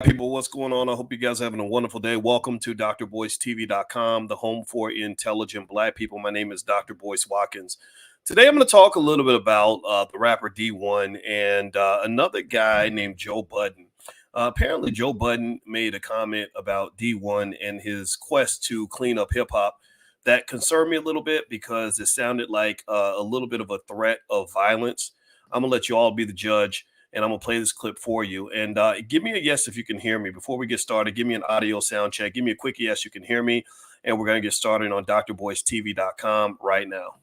People, what's going on? I hope you guys are having a wonderful day. Welcome to drboycetv.com, the home for intelligent black people. My name is Dr. Boyce Watkins. Today I'm going to talk a little bit about the rapper D1 and another guy named Joe Budden. Apparently, Joe Budden made a comment about D1 and his quest to clean up hip hop that concerned me a little bit because it sounded like a little bit of a threat of violence. I'm going to let you all be the judge, and I'm going to play this clip for you. And give me a yes if you can hear me. Before we get started, give me an audio sound check. Give me a quick yes you can hear me, and we're going to get started on drboycetv.com right now.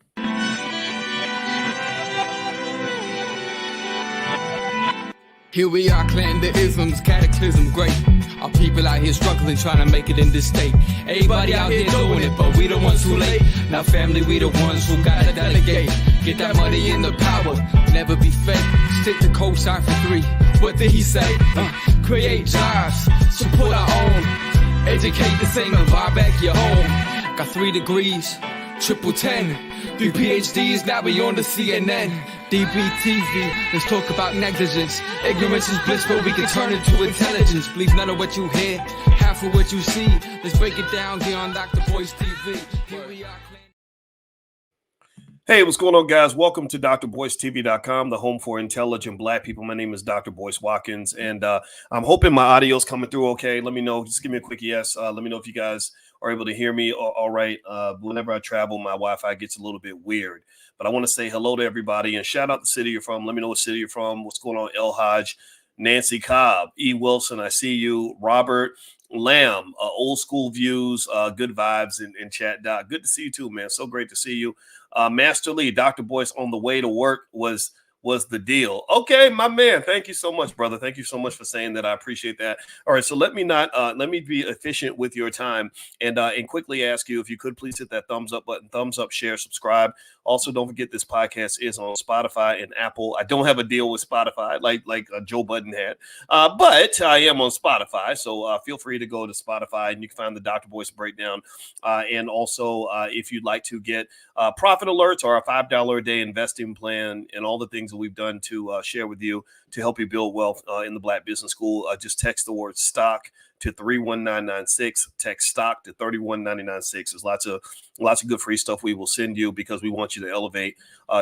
Here we are, clan the isms, cataclysm, great. Our people out here struggling, trying to make it in this state. Everybody out here doing it, but we the ones who late. Now family, we the ones who gotta delegate. Get that money in the power, never be fake. Stick to cosign for 3. What did he say? Create jobs, support our own. Educate the same and buy back your home. Got 3 degrees, triple 10. 3 PhDs, now we on the CNN. DBTV, let's talk about negligence. Ignorance is bliss, but we can turn it to intelligence. Believe none of what you hear, half of what you see. Let's break it down here on Dr. Boyce TV. Here we are. Hey, what's going on, guys? Welcome to drboycetv.com, the home for intelligent black people. My name is Dr. Boyce Watkins, and I'm hoping my audio is coming through okay. Let me know. Just give me a quick yes. Let me know if you guys are able to hear me all right. Whenever I travel, my Wi-Fi gets a little bit weird. But I want to say hello to everybody and shout out the city you're from. Let me know what city you're from. What's going on, El Hodge, Nancy Cobb, E. Wilson, I see you, Robert Lamb, old school views, good vibes in chat. Doc, good to see you too, man. So great to see you. Master Lee, Dr. Boyce on the way to work was the deal. Okay, my man. Thank you so much, brother. Thank you so much for saying that. I appreciate that. All right, so let me be efficient with your time and quickly ask you if you could please hit that thumbs up button, thumbs up, share, subscribe. Also, don't forget this podcast is on Spotify and Apple. I don't have a deal with Spotify like Joe Budden had, but I am on Spotify. So feel free to go to Spotify and you can find the Dr. Boyce breakdown. And also, if you'd like to get profit alerts or a $5 a day investing plan and all the things that we've done to share with you to help you build wealth in the Black Business School, just text the word stock to 31996. Text stock to 31996. There's lots of good free stuff we will send you because we want you to elevate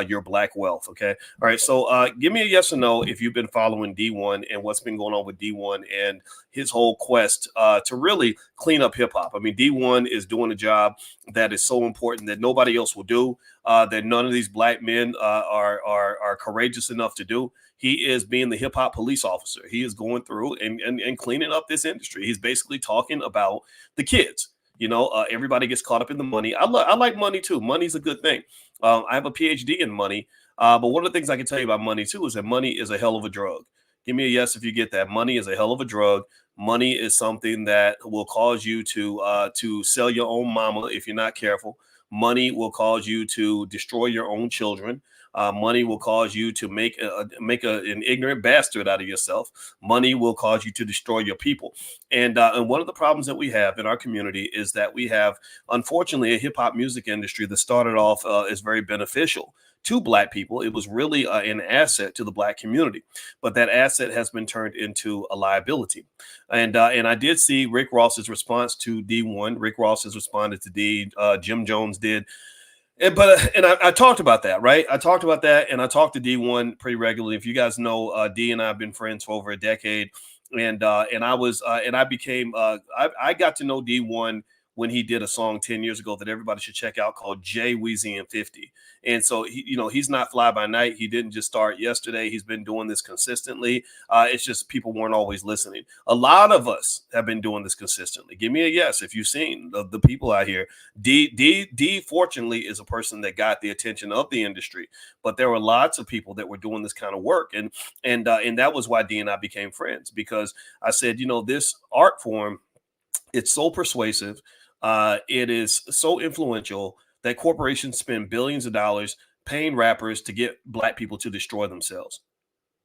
your black wealth. Okay. All right. So give me a yes or no if you've been following D1 and what's been going on with D1 and his whole quest to really clean up hip hop. I mean, D1 is doing a job that is so important that nobody else will do, that none of these black men are courageous enough to do. He is being the hip hop police officer. He is going through and cleaning up this industry. He's basically talking about the kids. You know, everybody gets caught up in the money. I like money too. Money's a good thing. I have a PhD in money. But one of the things I can tell you about money too is that money is a hell of a drug. Give me a yes if you get that. Money is a hell of a drug. Money is something that will cause you to sell your own mama if you're not careful. Money will cause you to destroy your own children. Money will cause you to make an ignorant bastard out of yourself. Money will cause you to destroy your people. And one of the problems that we have in our community is that we have, unfortunately, a hip hop music industry that started off as very beneficial to black people. It was really an asset to the black community, but that asset has been turned into a liability. And I did see Rick Ross's response to D1. Rick Ross has responded to D. Jim Jones did. And I talked about that, right? I talked about that, and I talked to D1 pretty regularly. If you guys know, D and I have been friends for over a decade, and I got to know D1 when he did a song 10 years ago that everybody should check out called Jay Weezy and 50. And so he's not fly by night. He didn't just start yesterday. He's been doing this consistently. It's just people weren't always listening. A lot of us have been doing this consistently. Give me a yes if you've seen the people out here. D fortunately is a person that got the attention of the industry, but there were lots of people that were doing this kind of work. And that was why D and I became friends, because I said, this art form, it's so persuasive. It is so influential that corporations spend billions of dollars paying rappers to get black people to destroy themselves.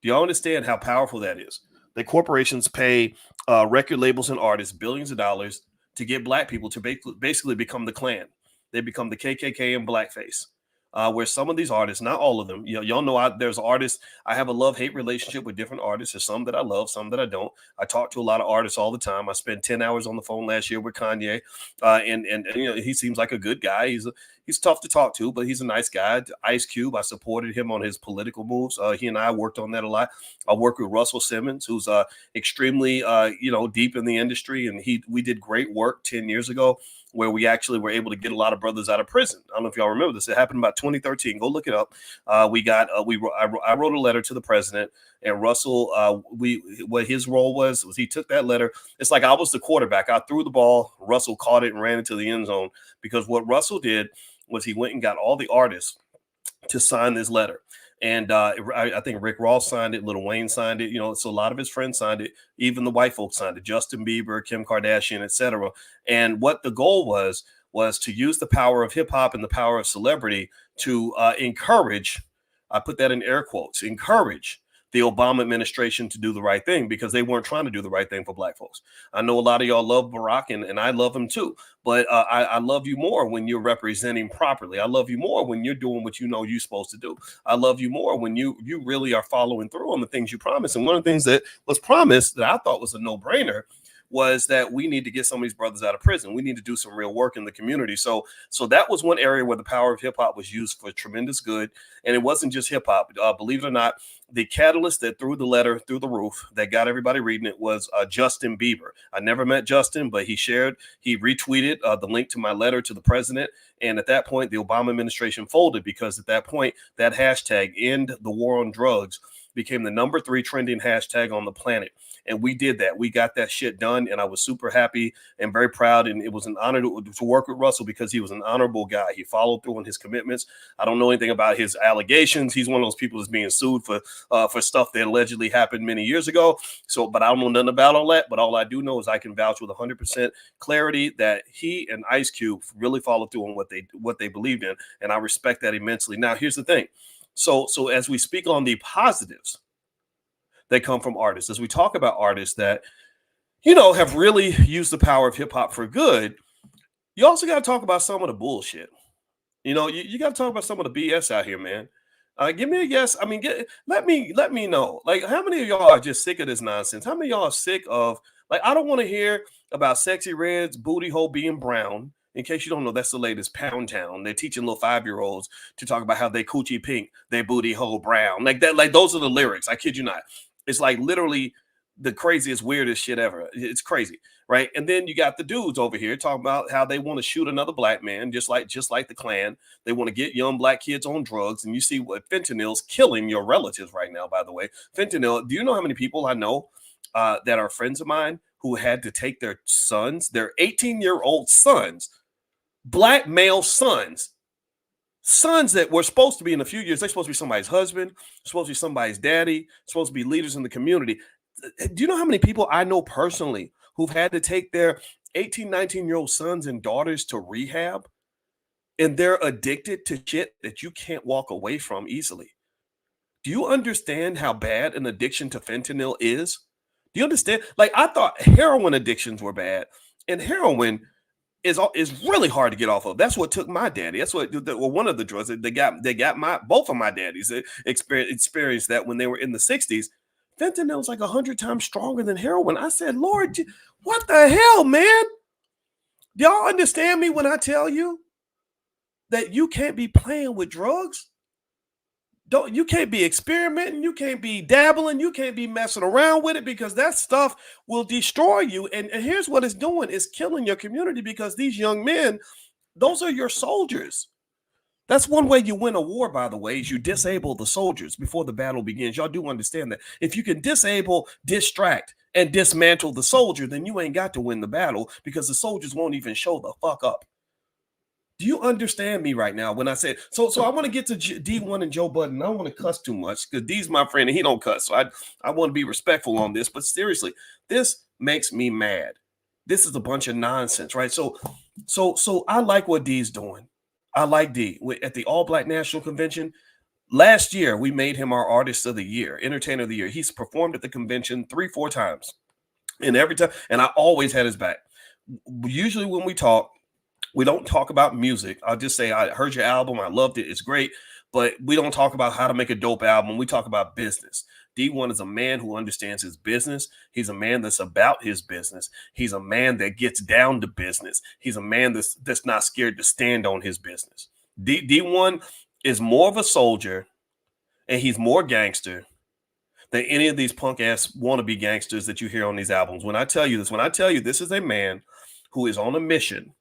Do y'all understand how powerful that is? That corporations pay record labels and artists billions of dollars to get black people to basically become the Klan. They become the KKK and blackface. where some of these artists, not all of them, y'all know there's artists. I have a love-hate relationship with different artists. There's some that I love, some that I don't. I talk to a lot of artists all the time. I spent 10 hours on the phone last year with Kanye, and he seems like a good guy. He's tough to talk to, but he's a nice guy. Ice Cube, I supported him on his political moves. He and I worked on that a lot. I work with Russell Simmons, who's extremely deep in the industry, and we did great work 10 years ago where we actually were able to get a lot of brothers out of prison. I don't know if y'all remember this. It happened about 2013. Go look it up. I wrote a letter to the president, and Russell, what his role was he took that letter. It's like I was the quarterback. I threw the ball. Russell caught it and ran into the end zone, because what Russell did was he went and got all the artists to sign this letter. And I think Rick Ross signed it, Lil Wayne signed it, so a lot of his friends signed it, even the white folks signed it, Justin Bieber, Kim Kardashian, etc. And what the goal was to use the power of hip hop and the power of celebrity to encourage, I put that in air quotes, encourage the Obama administration to do the right thing, because they weren't trying to do the right thing for black folks. I know a lot of y'all love Barack, and I love him too, but I love you more when you're representing properly. I love you more when you're doing what you're supposed to do. I love you more when you really are following through on the things you promised. And one of the things that was promised that I thought was a no-brainer was that we need to get some of these brothers out of prison. We need to do some real work in the community. So that was one area where the power of hip hop was used for tremendous good. And it wasn't just hip hop. Believe it or not, the catalyst that threw the letter through the roof that got everybody reading it was Justin Bieber. I never met Justin, but he retweeted the link to my letter to the president. And at that point, the Obama administration folded, because at that point, that hashtag, End the War on Drugs, became the number 3 trending hashtag on the planet. And we did that. We got that shit done. And I was super happy and very proud. And it was an honor to work with Russell, because he was an honorable guy. He followed through on his commitments. I don't know anything about his allegations. He's one of those people that's being sued for stuff that allegedly happened many years ago. But I don't know nothing about all that. But all I do know is I can vouch with 100% clarity that he and Ice Cube really followed through on what they believed in. And I respect that immensely. Now, here's the thing. So as we speak on the positives that come from artists, as we talk about artists that, have really used the power of hip hop for good, you also got to talk about some of the bullshit. You got to talk about some of the BS out here, man. Give me a yes. I mean, let me know. Like, how many of y'all are just sick of this nonsense? How many of y'all are sick of, like, I don't want to hear about Sexy Red's booty hole being brown. In case you don't know, that's the latest Pound Town. They're teaching little 5-year-olds to talk about how they coochie pink, their booty hole brown. Like that, like those are the lyrics. I kid you not. It's like literally the craziest, weirdest shit ever. It's crazy, right? And then you got the dudes over here talking about how they want to shoot another black man, just like the Klan. They want to get young black kids on drugs. And you see what fentanyl's killing your relatives right now, by the way. Fentanyl, do you know how many people I know that are friends of mine who had to take their sons, their 18-year-old sons, black male sons that were supposed to be, in a few years, they're supposed to be somebody's husband, supposed to be somebody's daddy, supposed to be leaders in the community. Do you know how many people I know personally who've had to take their 18, 19-year-old sons and daughters to rehab, and they're addicted to shit that you can't walk away from easily? Do you understand how bad an addiction to fentanyl is? Do you understand? Like, I thought heroin addictions were bad, and heroin is really hard to get off of. That's what took my daddy. That's what one of the drugs they got both of my daddies experienced that when they were in the 60s. Fentanyl is like 100 times stronger than heroin. I said, Lord, what the hell, man? Do y'all understand me when I tell you that you can't be playing with drugs? You can't be experimenting, you can't be dabbling, you can't be messing around with it, because that stuff will destroy you. And here's what it's doing: it's killing your community, because these young men, those are your soldiers. That's one way you win a war, by the way, is you disable the soldiers before the battle begins. Y'all do understand that. If you can disable, distract, and dismantle the soldier, then you ain't got to win the battle, because the soldiers won't even show the fuck up. Do you understand me right now when I said, so I want to get to D1 and Joe Budden. I don't want to cuss too much, because D's my friend and he don't cuss. So I want to be respectful on this, but seriously, this makes me mad. This is a bunch of nonsense, right? So I like what D's doing. I like D. At the All Black National Convention last year, we made him our Artist of the Year, Entertainer of the Year. He's performed at the convention 3-4 times, and every time, and I always had his back. Usually when we talk, We don't talk about music. I'll just say, I heard your album. I loved it. It's great. But we don't talk about how to make a dope album. We talk about business. D1 is a man who understands his business. He's a man that's about his business. He's a man that gets down to business. He's a man that's not scared to stand on his business. D1 is more of a soldier, and he's more gangster than any of these punk ass wannabe gangsters that you hear on these albums. When I tell you this is a man who is on a mission.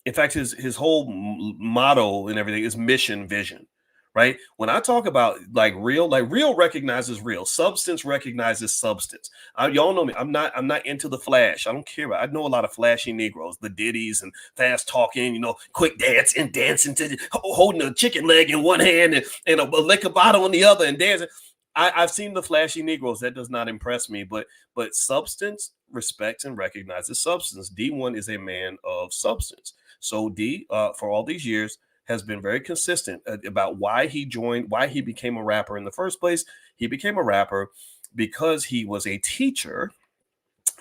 In fact, his whole motto and everything is mission vision, right? When I talk about real recognizes real, substance recognizes substance. Y'all know me. I'm not into the flash. I don't care about. I know a lot of flashy Negroes, the ditties and fast talking, quick dancing to holding a chicken leg in one hand and a liquor bottle in the other and dancing. I've seen the flashy Negroes. That does not impress me, but substance respects and recognizes substance. D1 is a man of substance. So D, for all these years, has been very consistent about why he became a rapper in the first place. He became a rapper because he was a teacher,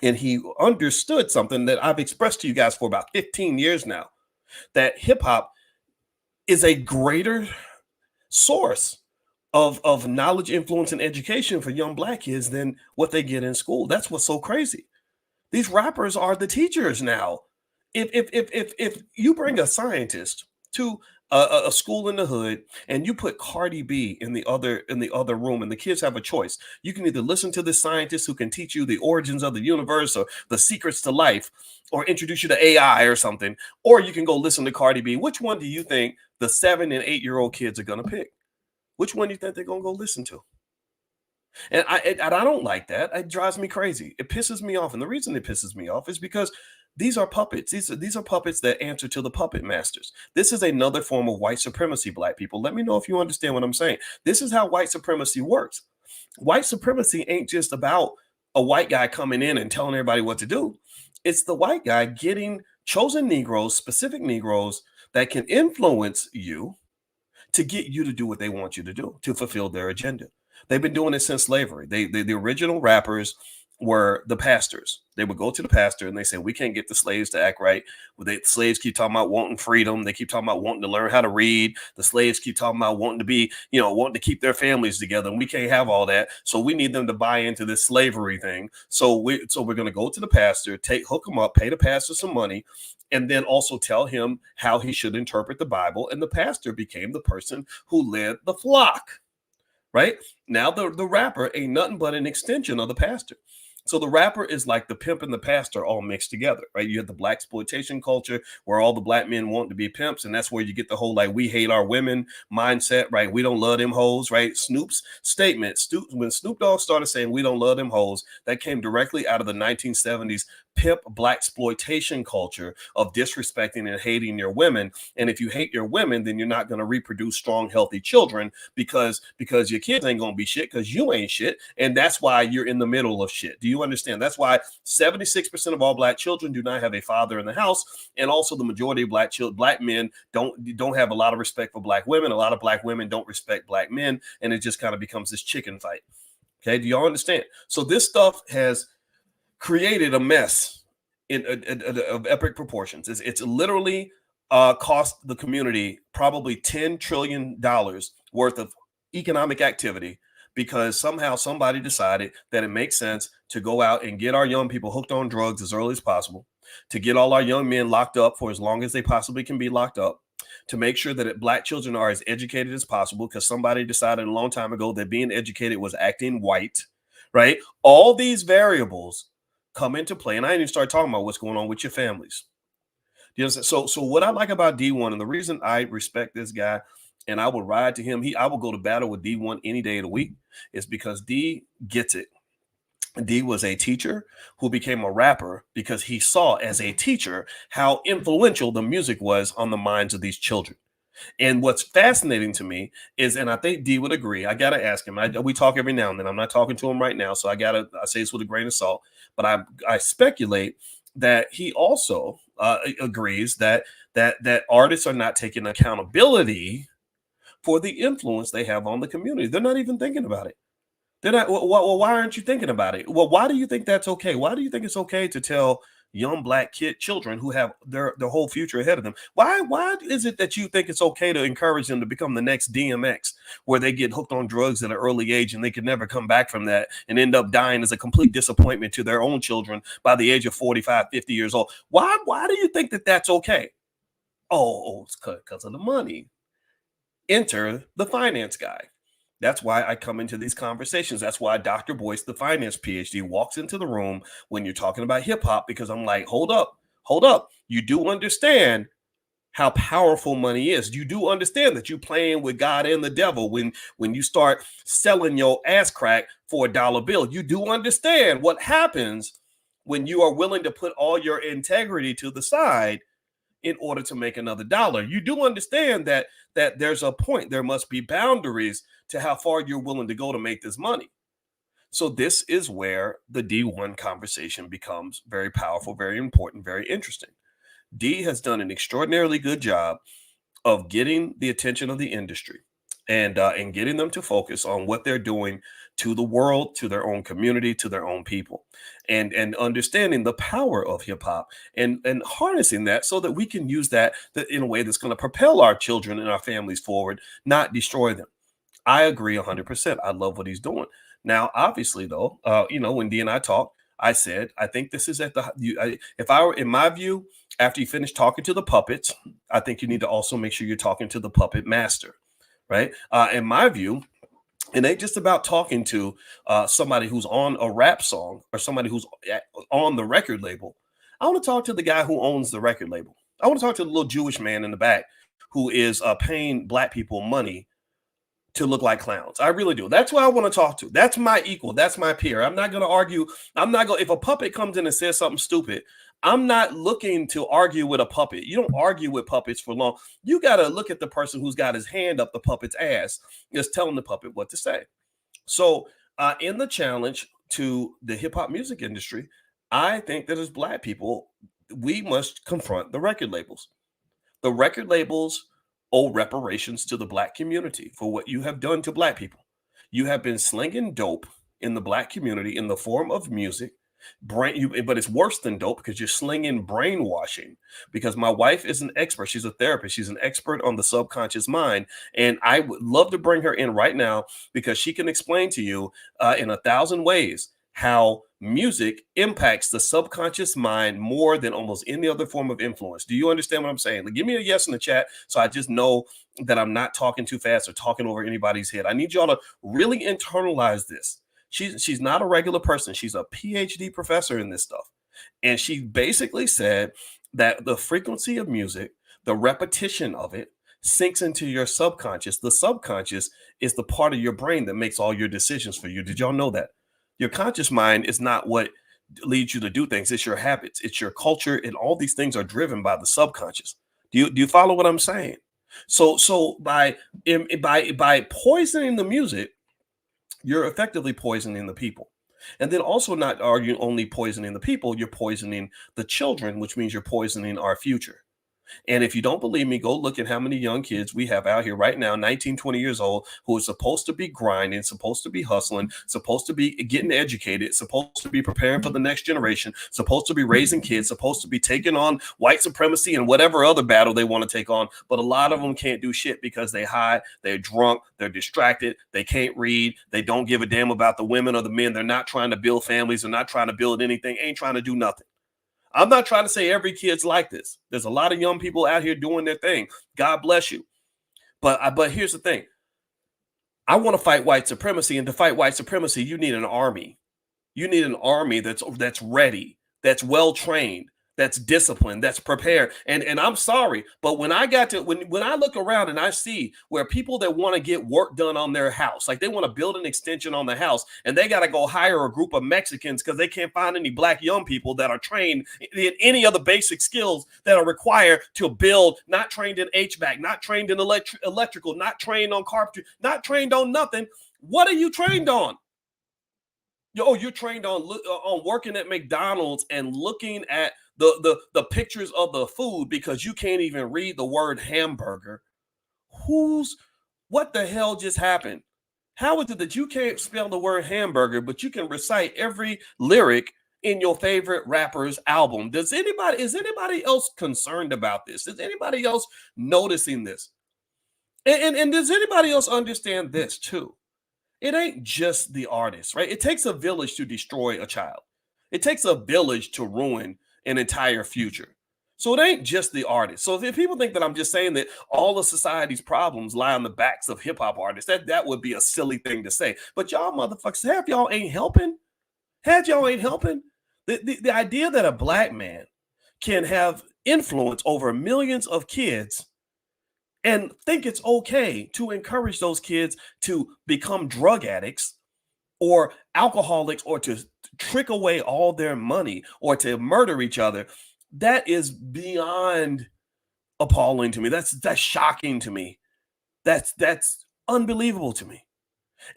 and he understood something that I've expressed to you guys for about 15 years now, that hip hop is a greater source of knowledge, influence, and education for young Black kids than what they get in school. That's what's so crazy. These rappers are the teachers now. If you bring a scientist to a school in the hood and you put Cardi B in the other room, and the kids have a choice, you can either listen to this scientist who can teach you the origins of the universe or the secrets to life, or introduce you to AI or something, or you can go listen to Cardi B. Which one do you think the 7 and 8-year-old kids are going to pick? Which one do you think they're going to go listen to? And I don't like that. It drives me crazy. It pisses me off. And the reason it pisses me off is because these are puppets. These are puppets that answer to the puppet masters. This is another form of white supremacy, Black people. Let me know if you understand what I'm saying. This is how white supremacy works. White supremacy ain't just about a white guy coming in and telling everybody what to do. It's the white guy getting chosen Negroes, specific Negroes that can influence you to get you to do what they want you to do, to fulfill their agenda. They've been doing it since slavery. The original rappers were the pastors. They would go to the pastor and they say, we can't get the slaves to act right. The slaves keep talking about wanting freedom. They keep talking about wanting to learn how to read. The slaves keep talking about wanting to be, wanting to keep their families together. And we can't have all that. So we need them to buy into this slavery thing. So we're going to go to the pastor, hook him up, pay the pastor some money, and then also tell him how he should interpret the Bible. And the pastor became the person who led the flock, right? Now the rapper ain't nothing but an extension of the pastor. So the rapper is like the pimp and the pastor all mixed together, right? You have the Black exploitation culture where all the Black men want to be pimps. And that's where you get the whole, we hate our women mindset, right? We don't love them hoes, right? Snoop's statement, when Snoop Dogg started saying we don't love them hoes, that came directly out of the 1970s pimp Black exploitation culture of disrespecting and hating your women. And if you hate your women, then you're not going to reproduce strong, healthy children because your kids ain't going to be shit because you ain't shit. And that's why you're in the middle of shit. Do you understand? That's why 76% of all Black children do not have a father in the house. And also the majority of Black men don't have a lot of respect for Black women. A lot of Black women don't respect Black men. And it just kind of becomes this chicken fight. Okay. Do y'all understand? So this stuff has created a mess of epic proportions. It's literally cost the community probably $10 trillion worth of economic activity because somehow somebody decided that it makes sense to go out and get our young people hooked on drugs as early as possible, to get all our young men locked up for as long as they possibly can be locked up, to make sure that Black children are as educated as possible because somebody decided a long time ago that being educated was acting white, right? All these variables come into play. And I didn't even start talking about what's going on with your families. You know, so what I like about D1, and the reason I respect this guy and I would ride to him, I will go to battle with D1 any day of the week, is because D gets it. D was a teacher who became a rapper because he saw as a teacher how influential the music was on the minds of these children. And what's fascinating to me is, and I think D would agree, I got to ask him. We talk every now and then. I'm not talking to him right now, so I say this with a grain of salt. But I speculate that he also agrees that artists are not taking accountability for the influence they have on the community. They're not even thinking about it. They're not. Well, why aren't you thinking about it? Well, why do you think that's okay? Why do you think it's okay to tell young black children who have their whole future ahead of them. Why is it that you think it's okay to encourage them to become the next DMX, where they get hooked on drugs at an early age and they can never come back from that and end up dying as a complete disappointment to their own children by the age of 45, 50 years old? Why do you think that that's okay? Oh, it's because of the money. Enter the finance guy. That's why I come into these conversations. That's why Dr. Boyce, the finance PhD, walks into the room when you're talking about hip hop, because I'm like, hold up. You do understand how powerful money is. You do understand that you're playing with God and the devil when you start selling your ass crack for $1 bill. You do understand what happens when you are willing to put all your integrity to the side in order to make another dollar. You do understand that there's a point, there must be boundaries to how far you're willing to go to make this money. So this is where the D1 conversation becomes very powerful, very important, very interesting. D has done an extraordinarily good job of getting the attention of the industry and getting them to focus on what they're doing to the world, to their own community, to their own people, and understanding the power of hip hop and harnessing that so that we can use that in a way that's going to propel our children and our families forward, not destroy them. I agree 100%. I love what he's doing. Now, obviously, though, when D and I talked, I said, I think this is if I were, in my view, after you finish talking to the puppets, I think you need to also make sure you're talking to the puppet master, right? In my view, it ain't just about talking to somebody who's on a rap song or somebody who's on the record label. I want to talk to the guy who owns the record label. I want to talk to the little Jewish man in the back who is paying black people money to look like clowns. I really do. That's who I want to talk to. That's my equal. That's my peer. I'm not going to argue. If a puppet comes in and says something stupid, I'm not looking to argue with a puppet. You don't argue with puppets for long. You got to look at the person who's got his hand up the puppet's ass, just telling the puppet what to say. So in the challenge to the hip hop music industry, I think that as black people, we must confront the record labels. The record labels owe reparations to the black community for what you have done to black people. You have been slinging dope in the black community in the form of music, but it's worse than dope because you're slinging brainwashing. Because my wife is an expert. She's a therapist. She's an expert on the subconscious mind. And I would love to bring her in right now because she can explain to you in 1,000 ways how music impacts the subconscious mind more than almost any other form of influence. Do you understand what I'm saying? Give me a yes in the chat so I just know that I'm not talking too fast or talking over anybody's head. I need y'all to really internalize this. She's not a regular person. She's a PhD professor in this stuff. And she basically said that the frequency of music, the repetition of it, sinks into your subconscious. The subconscious is the part of your brain that makes all your decisions for you. Did y'all know that? Your conscious mind is not what leads you to do things. It's your habits, it's your culture, and all these things are driven by the subconscious. Do you follow what I'm saying? So by poisoning the music, you're effectively poisoning the people. And then also not are you only poisoning the people, you're poisoning the children, which means you're poisoning our future. And if you don't believe me, go look at how many young kids we have out here right now, 19, 20 years old, who are supposed to be grinding, supposed to be hustling, supposed to be getting educated, supposed to be preparing for the next generation, supposed to be raising kids, supposed to be taking on white supremacy and whatever other battle they want to take on. But a lot of them can't do shit because they high, they're drunk, they're distracted, they can't read, they don't give a damn about the women or the men. They're not trying to build families. They're not trying to build anything, ain't trying to do nothing. I'm not trying to say every kid's like this. There's a lot of young people out here doing their thing. God bless you. But here's the thing. I want to fight white supremacy, and to fight white supremacy, you need an army. You need an army that's ready, that's well trained, that's disciplined, that's prepared. And I'm sorry, but when I look around and I see where people that want to get work done on their house, like they want to build an extension on the house, and they got to go hire a group of Mexicans because they can't find any black young people that are trained in any of the basic skills that are required to build, not trained in HVAC, not trained in electrical, not trained on carpentry, not trained on nothing. What are you trained on? You're trained on working at McDonald's and looking at the pictures of the food because you can't even read the word hamburger. What the hell just happened? How is it that you can't spell the word hamburger, but you can recite every lyric in your favorite rapper's album? Is anybody else concerned about this? Is anybody else noticing this? And does anybody else understand this too? It ain't just the artist, right? It takes a village to destroy a child. It takes a village to ruin an entire future. So it ain't just the artist. So if people think that I'm just saying that all of society's problems lie on the backs of hip hop artists, that would be a silly thing to say. But y'all motherfuckers, half y'all ain't helping. Half y'all ain't helping. The idea that a black man can have influence over millions of kids and think it's okay to encourage those kids to become drug addicts or alcoholics or to trick away all their money or to murder each other, that is beyond appalling to me. That's shocking to me. That's unbelievable to me.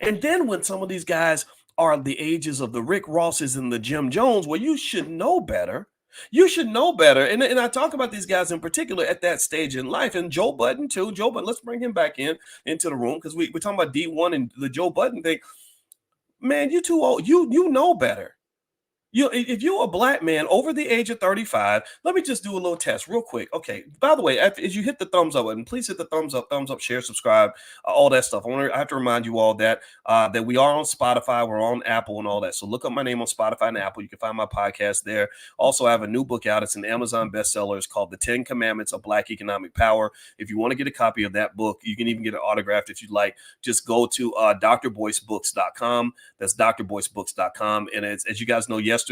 And then when some of these guys are the ages of the Rick Rosses and the Jim Jones, well, you should know better. You should know better. And I talk about these guys in particular at that stage in life. And Joe Budden, too. Joe Budden, let's bring him back into the room because we're talking about D1 and the Joe Budden thing. Man, you too old. You know better. If you're a black man over the age of 35, let me just do a little test real quick. Okay. By the way, as you hit the thumbs up button, please hit the thumbs up, share, subscribe, all that stuff. I have to remind you all that we are on Spotify, we're on Apple and all that. So look up my name on Spotify and Apple. You can find my podcast there. Also, I have a new book out. It's an Amazon bestseller. It's called The 10 Commandments of Black Economic Power. If you want to get a copy of that book, you can even get it autographed if you'd like. Just go to drboycebooks.com. That's drboycebooks.com. And as you guys know, yesterday,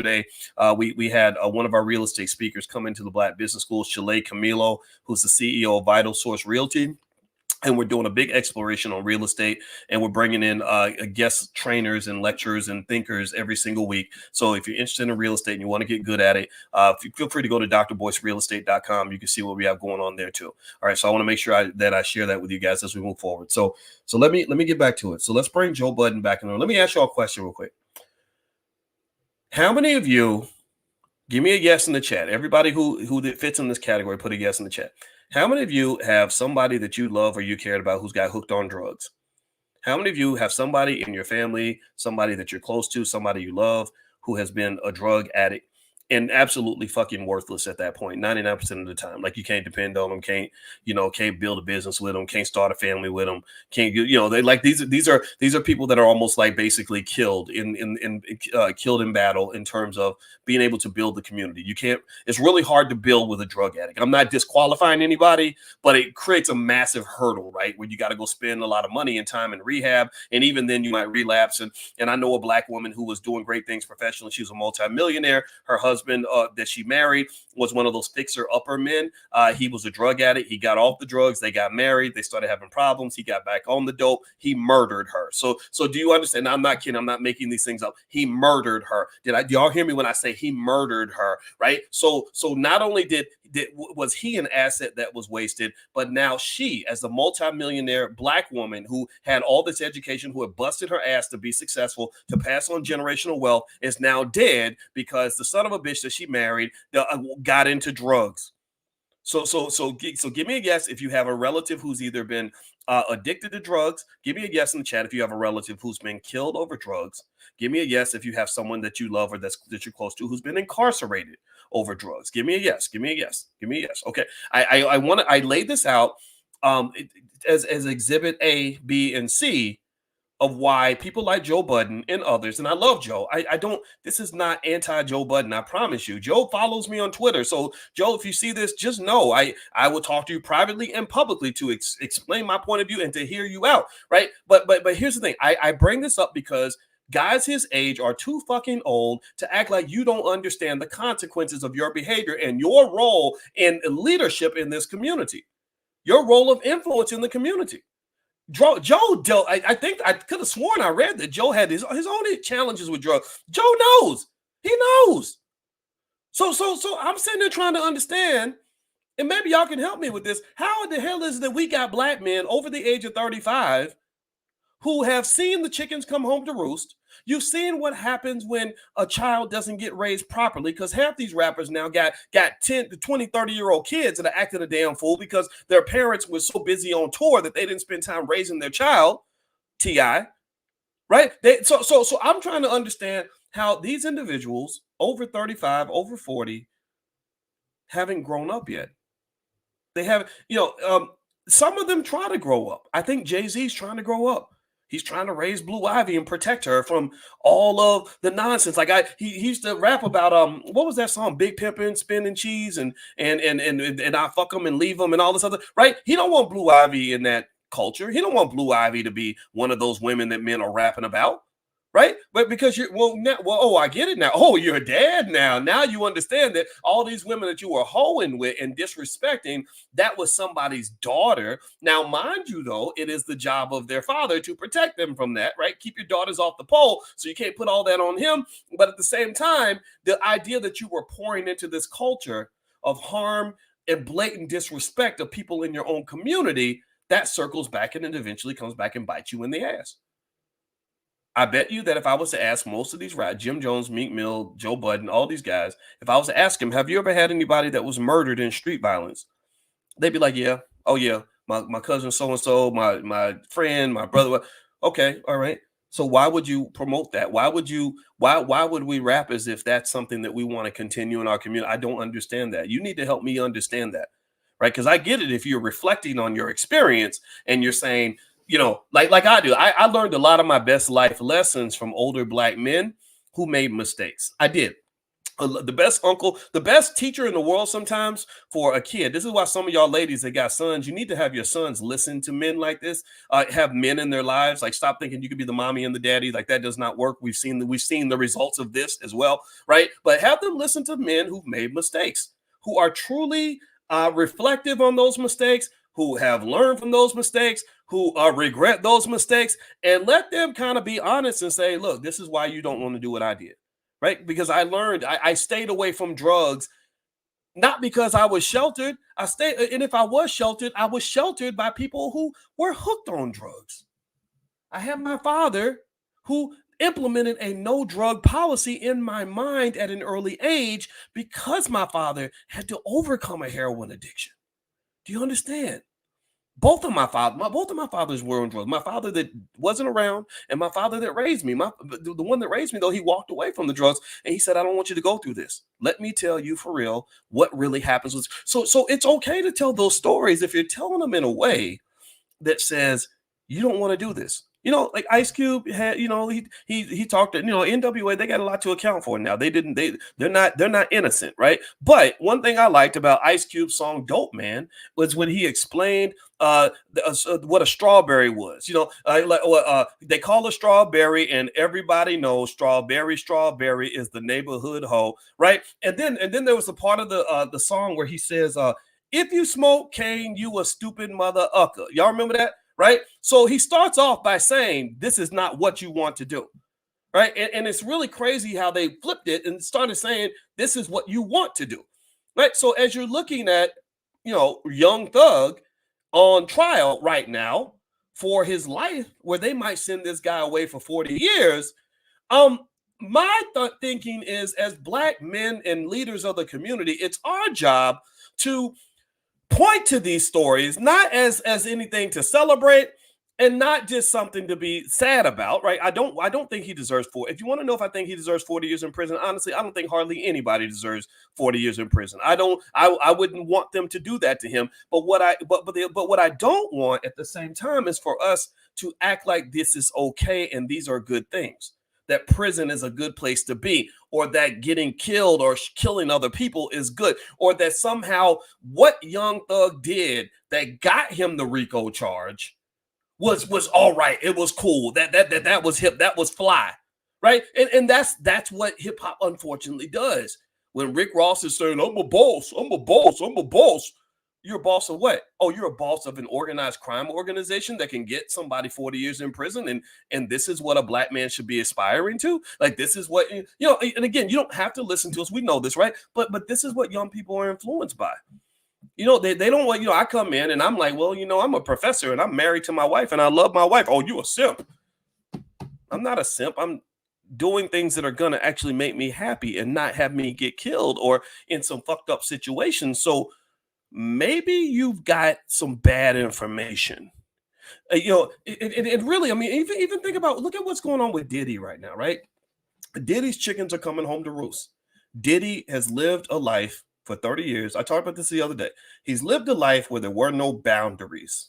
we had one of our real estate speakers come into the Black Business School, Chalet Camilo, who's the CEO of Vital Source Realty. And we're doing a big exploration on real estate, and we're bringing in guest trainers and lecturers and thinkers every single week. So if you're interested in real estate and you want to get good at it, feel free to go to drboycerealestate.com. You can see what we have going on there too. All right. So I want to make sure that I share that with you guys as we move forward. So let me get back to it. So let's bring Joe Budden back in the room. Let me ask you all a question real quick. How many of you, give me a yes in the chat. Everybody who fits in this category, put a yes in the chat. How many of you have somebody that you love or you cared about who's got hooked on drugs? How many of you have somebody in your family, somebody that you're close to, somebody you love who has been a drug addict and absolutely fucking worthless at that point, 99% of the time? Like, you can't depend on them, can't build a business with them, can't start a family with them, they like these are people that are almost like basically killed in battle in terms of being able to build the community. It's really hard to build with a drug addict. I'm not disqualifying anybody, but it creates a massive hurdle, right? Where you got to go spend a lot of money and time in rehab. And even then you might relapse. And I know a black woman who was doing great things professionally. She was a multimillionaire. Her husband that she married was one of those fixer-upper men. He was a drug addict. He got off the drugs. They got married. They started having problems. He got back on the dope. He murdered her. So do you understand? I'm not kidding. I'm not making these things up. He murdered her. Do y'all hear me when I say he murdered her? Right. So not only was he an asset that was wasted, but now she, as a multimillionaire black woman who had all this education, who had busted her ass to be successful, to pass on generational wealth, is now dead because the son of a bitch that she married got into drugs. So give me a guess if you have a relative who's either been addicted to drugs. Give me a guess in the chat if you have a relative who's been killed over drugs. Give me a yes if you have someone that you love or that you're close to who's been incarcerated over drugs. Give me a yes. Give me a yes. Give me a yes. Okay. I laid this out as exhibit A, B, and C of why people like Joe Budden and others, and I love Joe. This is not anti-Joe Budden. I promise you. Joe follows me on Twitter. So Joe, if you see this, just know I will talk to you privately and publicly to explain my point of view and to hear you out. Right. But here's the thing. I bring this up because guys his age are too fucking old to act like you don't understand the consequences of your behavior and your role in leadership in this community, your role of influence in the community. Joe dealt, I think I could have sworn I read that Joe had his own challenges with drugs. Joe knows. He knows. So I'm sitting there trying to understand, and maybe y'all can help me with this. How the hell is it that we got black men over the age of 35 who have seen the chickens come home to roost? You've seen what happens when a child doesn't get raised properly, because half these rappers now got 10 to 20, 30-year-old kids that are acting a damn fool because their parents were so busy on tour that they didn't spend time raising their child, T.I., right? So I'm trying to understand how these individuals over 35, over 40, haven't grown up yet. They haven't, some of them try to grow up. I think Jay-Z's trying to grow up. He's trying to raise Blue Ivy and protect her from all of the nonsense. Like he used to rap about what was that song? Big Pimpin', Spinning Cheese, and I fuck them and leave them and all this other, right? He don't want Blue Ivy in that culture. He don't want Blue Ivy to be one of those women that men are rapping about. Right? But because I get it now. Oh, you're a dad now. Now you understand that all these women that you were hoeing with and disrespecting, that was somebody's daughter. Now, mind you, though, it is the job of their father to protect them from that, right? Keep your daughters off the pole, so you can't put all that on him. But at the same time, the idea that you were pouring into this culture of harm and blatant disrespect of people in your own community, that circles back and it eventually comes back and bites you in the ass. I bet you that if I was to ask most of these guys, Jim Jones, Meek Mill, Joe Budden, all these guys, if I was to ask them, have you ever had anybody that was murdered in street violence? They'd be like, yeah. Oh, yeah. My cousin so-and-so, my friend, my brother. Okay, all right. So why would you promote that? Why would we rap as if that's something that we want to continue in our community? I don't understand that. You need to help me understand that, right? Because I get it if you're reflecting on your experience and you're saying, like I do. I learned a lot of my best life lessons from older Black men who made mistakes. I did. The best uncle, the best teacher in the world sometimes for a kid. This is why some of y'all ladies that got sons, you need to have your sons listen to men like this, have men in their lives. Like, stop thinking you could be the mommy and the daddy. Like, that does not work. We've seen the results of this as well, right? But have them listen to men who've made mistakes, who are truly reflective on those mistakes, who have learned from those mistakes, who regret those mistakes, and let them kind of be honest and say, look, this is why you don't want to do what I did, right? Because I learned, I stayed away from drugs, not because I was sheltered. And if I was sheltered by people who were hooked on drugs. I had my father who implemented a no drug policy in my mind at an early age because my father had to overcome a heroin addiction. Do you understand? Both of my fathers were on drugs. My father that wasn't around and my father that raised me. The one that raised me, though, he walked away from the drugs and he said, I don't want you to go through this. Let me tell you for real what really happens. So it's okay to tell those stories if you're telling them in a way that says you don't want to do this. Like Ice Cube had, he talked to, NWA, they got a lot to account for now. They're not innocent, right? But one thing I liked about Ice Cube's song Dope Man was when he explained what a strawberry was. They call a strawberry and everybody knows strawberry is the neighborhood hoe, right? And then there was a part of the song where he says, if you smoke cane, you a stupid mother ucker. Y'all remember that? Right? So he starts off by saying, this is not what you want to do. Right? And it's really crazy how they flipped it and started saying, this is what you want to do. Right? So as you're looking at, Young Thug on trial right now for his life, where they might send this guy away for 40 years, my thinking is, as Black men and leaders of the community, it's our job to point to these stories, not as anything to celebrate and not just something to be sad about, right? I don't think he deserves if you want to know if I think he deserves 40 years in prison, honestly, I don't think hardly anybody deserves 40 years in prison. I wouldn't want them to do that to him. But what I don't want at the same time is for us to act like this is okay and these are good things, that prison is a good place to be, or that getting killed or killing other people is good, or that somehow what Young Thug did that got him the RICO charge was all right. It was cool. That was hip. That was fly, right? And that's what hip hop unfortunately does. When Rick Ross is saying, I'm a boss. You're a boss of what? Oh, you're a boss of an organized crime organization that can get somebody 40 years in prison. And this is what a Black man should be aspiring to. Like, this is what, and again, you don't have to listen to us. We know this, right? But this is what young people are influenced by. They don't want, I come in and I'm like, well, I'm a professor and I'm married to my wife and I love my wife. Oh, you a simp. I'm not a simp. I'm doing things that are going to actually make me happy and not have me get killed or in some fucked up situation. So maybe you've got some bad information. It really, I mean, even think about, look at what's going on with Diddy right now, right? Diddy's chickens are coming home to roost. Diddy has lived a life for 30 years. I talked about this the other day. He's lived a life where there were no boundaries.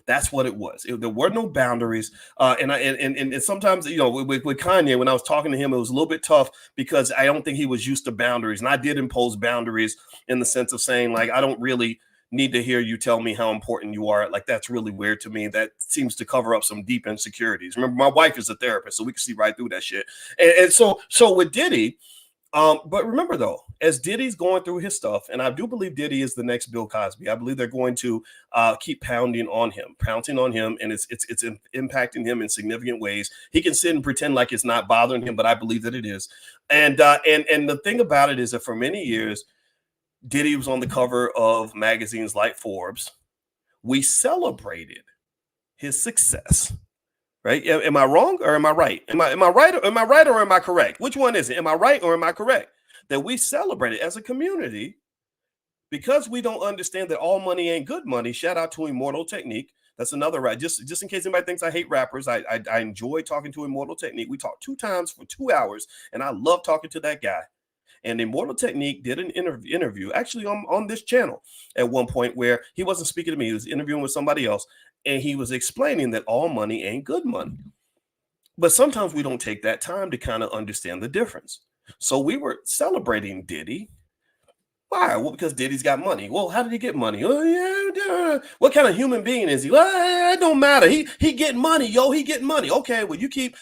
That's what it was. There were no boundaries. And sometimes, with Kanye, when I was talking to him, it was a little bit tough because I don't think he was used to boundaries. And I did impose boundaries in the sense of saying, like, I don't really need to hear you tell me how important you are. Like, that's really weird to me. That seems to cover up some deep insecurities. Remember, my wife is a therapist, so we can see right through that shit. And so with Diddy, but remember though, as Diddy's going through his stuff, and I do believe Diddy is the next Bill Cosby. I believe they're going to keep pouncing on him, and it's impacting him in significant ways. He can sit and pretend like it's not bothering him, but I believe that it is. And the thing about it is that for many years, Diddy was on the cover of magazines like Forbes. We celebrated his success. Right? Am I wrong or am I right? Am I right or am I correct? Which one is it? Am I right or am I correct? That we celebrate it as a community because we don't understand that all money ain't good money. Shout out to Immortal Technique. That's another right. Just in case anybody thinks I hate rappers, I enjoy talking to Immortal Technique. We talked 2 times for 2 hours, and I love talking to that guy. And Immortal Technique did an interview actually on this channel at one point where he wasn't speaking to me. He was interviewing with somebody else. And he was explaining that all money ain't good money. But sometimes we don't take that time to kind of understand the difference. So we were celebrating Diddy. Why? Well, because Diddy's got money. Well, how did he get money? Oh, yeah. What kind of human being is he? Well, it don't matter. He getting money, yo. He getting money. Okay, well, you keep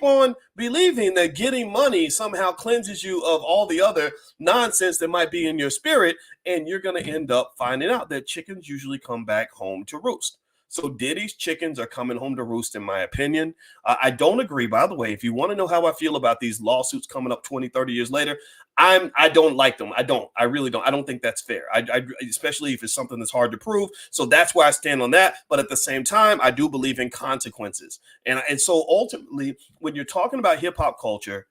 on believing that getting money somehow cleanses you of all the other nonsense that might be in your spirit, and you're going to end up finding out that chickens usually come back home to roost. So Diddy's chickens are coming home to roost, in my opinion. I don't agree, by the way. If you want to know how I feel about these lawsuits coming up 20, 30 years later, I don't like them. I really don't. I don't think that's fair. I especially if it's something that's hard to prove. So that's where I stand on that. But at the same time, I do believe in consequences. And so ultimately, when you're talking about hip hop culture,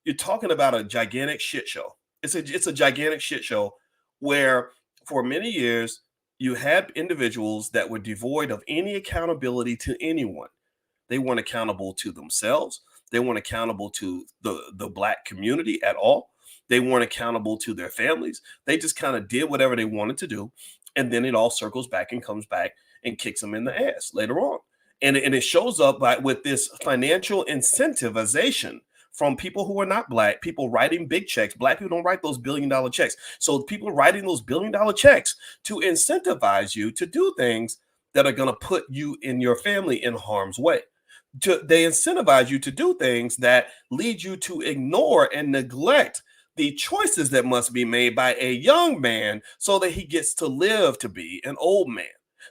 you're talking about a gigantic shit show. It's a gigantic shit show where for many years, you had individuals that were devoid of any accountability to anyone. They weren't accountable to themselves. They weren't accountable to the Black community at all. They weren't accountable to their families. They just kind of did whatever they wanted to do. And then it all circles back and comes back and kicks them in the ass later on. And it shows up with this financial incentivization from people who are not Black, people writing big checks. Black people don't write those $1 billion checks. So people writing those $1 billion checks to incentivize you to do things that are going to put you and your family in harm's way. They incentivize you to do things that lead you to ignore and neglect the choices that must be made by a young man so that he gets to live to be an old man.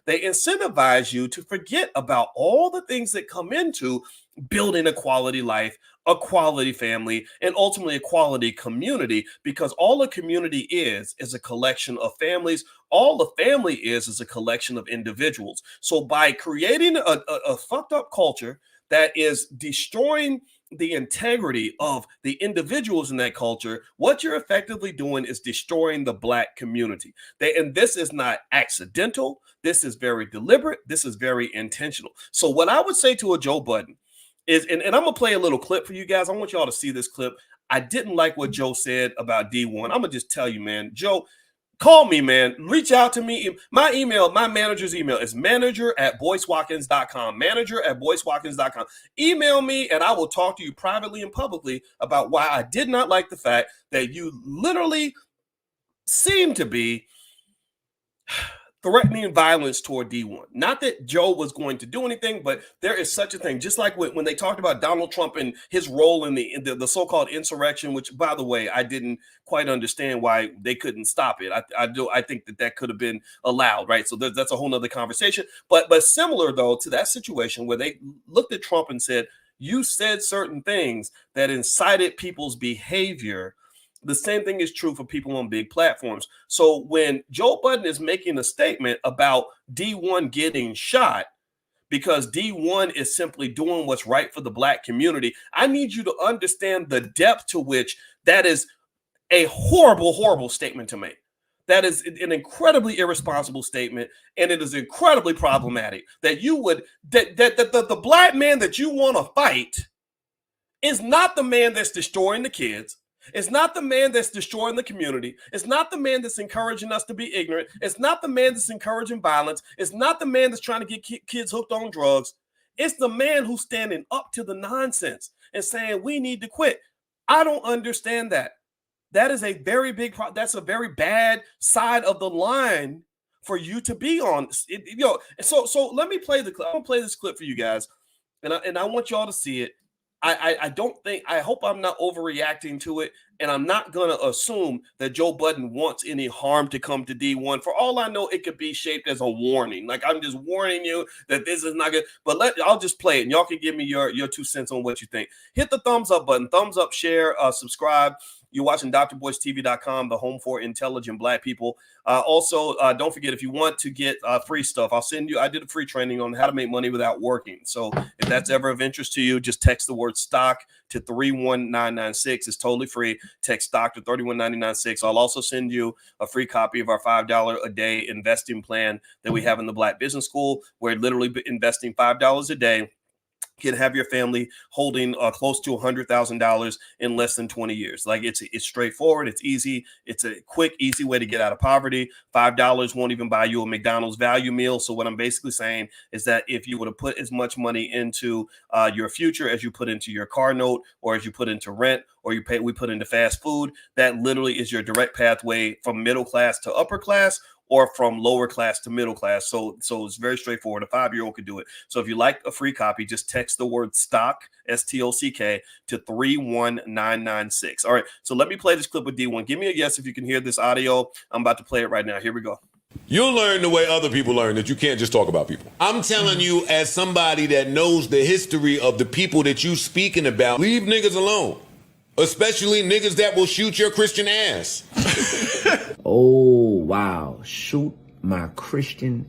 They incentivize you to forget about all the things that come into building a quality life, a quality family, and ultimately a quality community, because all a community is a collection of families. All the family is a collection of individuals. So by creating a fucked up culture that is destroying the integrity of the individuals in that culture, what you're effectively doing is destroying the Black community. And this is not accidental. This is very deliberate. This is very intentional. So what I would say to a Joe Budden is, and I'm going to play a little clip for you guys. I want y'all to see this clip. I didn't like what Joe said about D1. I'm going to just tell you, man, Joe, call me, man. Reach out to me. My manager's email is manager@boycewatkins.com. Manager@boycewatkins.com. Email me and I will talk to you privately and publicly about why I did not like the fact that you literally seem to be threatening violence toward D1. Not that Joe was going to do anything, but there is such a thing. Just like when they talked about Donald Trump and his role in the so-called insurrection, which, by the way, I didn't quite understand why they couldn't stop it. I think that could have been allowed, right? So that's a whole nother conversation. But similar, though, to that situation where they looked at Trump and said, you said certain things that incited people's behavior. The same thing is true for people on big platforms. So when Joe Budden is making a statement about D1 getting shot because D1 is simply doing what's right for the Black community, I need you to understand the depth to which that is a horrible, horrible statement to make. That is an incredibly irresponsible statement, and it is incredibly problematic that you would that the Black man that you want to fight It's not the man that's destroying the kids. It's not the man that's destroying the community. It's not the man that's encouraging us to be ignorant. It's not the man that's encouraging violence. It's not the man that's trying to get kids hooked on drugs. It's the man who's standing up to the nonsense and saying we need to quit. I don't understand that. That is a very big problem. That's a very bad side of the line for you to be on. So let me play the clip. I'm gonna play this clip for you guys, and I want y'all to see it. I hope I'm not overreacting to it, and I'm not going to assume that Joe Budden wants any harm to come to D1. For all I know, it could be shaped as a warning. Like, I'm just warning you that this is not good. But I'll just play it, and y'all can give me your 2 cents on what you think. Hit the thumbs up button, thumbs up, share, subscribe. You're watching drboycetv.com, the home for intelligent Black people. Also, don't forget, if you want to get free stuff, I'll send you. I did a free training on how to make money without working. So if that's ever of interest to you, just text the word stock to 31996. It's totally free. Text stock to 31996. I'll also send you a free copy of our $5 a day investing plan that we have in the Black Business School. We're literally investing $5 a day. Can have your family holding close to $100,000 in less than 20 years. Like, it's straightforward. It's easy. It's a quick, easy way to get out of poverty. $5 won't even buy you a McDonald's value meal. So what I'm basically saying is that if you were to put as much money into your future as you put into your car note, or as you put into rent, or we put into fast food, that literally is your direct pathway from middle class to upper class, or from lower class to middle class. So it's very straightforward. A 5-year-old could do it. So if you like a free copy, just text the word stock, STOCK, to 31996. All right. So let me play this clip with D1. Give me a yes if you can hear this audio. I'm about to play it right now. Here we go. You'll learn the way other people learn, that you can't just talk about people. I'm telling you, as somebody that knows the history of the people that you speaking about, leave niggas alone. Especially niggas that will shoot your Christian ass. Oh, wow. Shoot my Christian.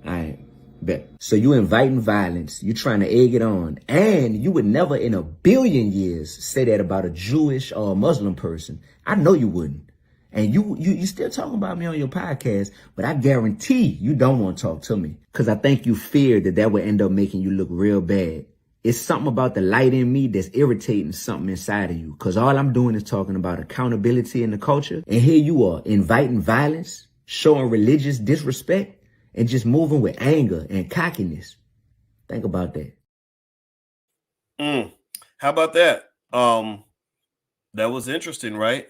I bet. So you inviting violence. You trying to egg it on. And you would never in a billion years say that about a Jewish or a Muslim person. I know you wouldn't. And you still talking about me on your podcast, but I guarantee you don't want to talk to me. Because I think you fear that would end up making you look real bad. It's something about the light in me that's irritating something inside of you. Because all I'm doing is talking about accountability in the culture. And here you are inviting violence, showing religious disrespect, and just moving with anger and cockiness. Think about that. How about that? That was interesting, right?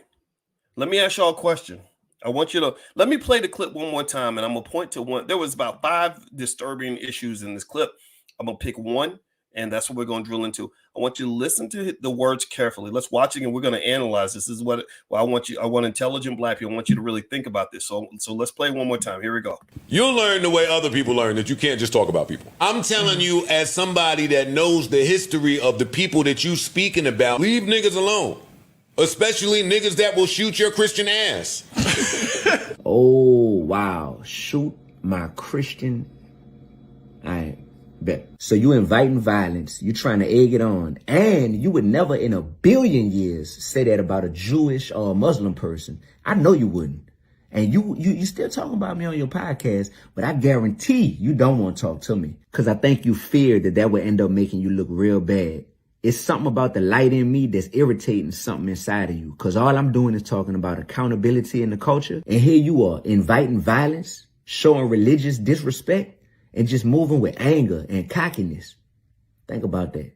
Let me ask y'all a question. I want you to let me play the clip one more time, and I'm going to point to one. There was about 5 disturbing issues in this clip. I'm going to pick one, and that's what we're going to drill into. I want you to listen to the words carefully. Let's watch it, and we're going to analyze this. This is what I want you. I want intelligent Black people. I want you to really think about this. So let's play one more time. Here we go. You'll learn the way other people learn, that you can't just talk about people. I'm telling you, as somebody that knows the history of the people that you speaking about, leave niggas alone. Especially niggas that will shoot your Christian ass. Oh, wow. Shoot my Christian. I bet. So you inviting violence. You trying to egg it on. And you would never in a billion years say that about a Jewish or a Muslim person. I know you wouldn't. And you still talking about me on your podcast, but I guarantee you don't want to talk to me. Because I think you fear that would end up making you look real bad. It's something about the light in me that's irritating something inside of you. Because all I'm doing is talking about accountability in the culture. And here you are inviting violence, showing religious disrespect, and just moving with anger and cockiness. Think about that.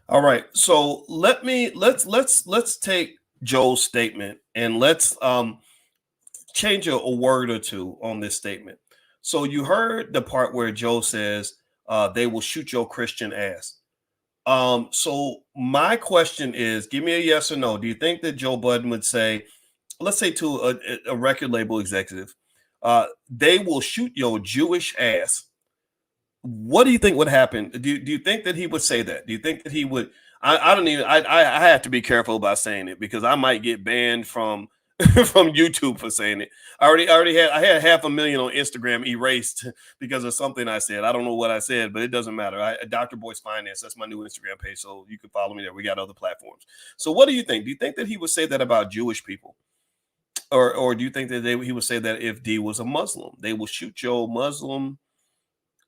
All right. So let's take Joe's statement and let's change a word or two on this statement. So you heard the part where Joe says they will shoot your Christian ass. So my question is, give me a yes or no. Do you think that Joe Budden would say, let's say to a record label executive, they will shoot your Jewish ass? What do you think would happen? Do you think that he would say that? Do you think that he would? I don't even. I have to be careful about saying it because I might get banned from from YouTube for saying it. I had 500,000 on Instagram erased because of something I said. I don't know what I said, but it doesn't matter. Dr. Boyce Finance, that's my new Instagram page, so you can follow me there. We got other platforms. So what do you think? Do you think that he would say that about Jewish people? Or do you think that he would say that if D was a Muslim, they will shoot your Muslim?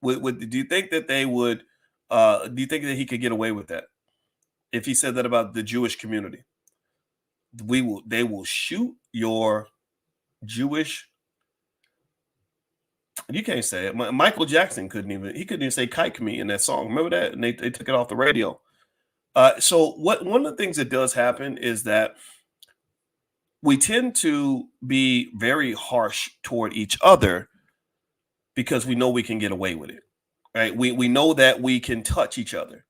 Do you think that they would? Do you think that he could get away with that? if he said that about the Jewish community. They will shoot your Jewish. You can't say it. Michael Jackson couldn't even say "kike me" in that song. Remember that? And they took it off the radio. So one of the things that does happen is that we tend to be very harsh toward each other because we know we can get away with it, right? We know that we can touch each other,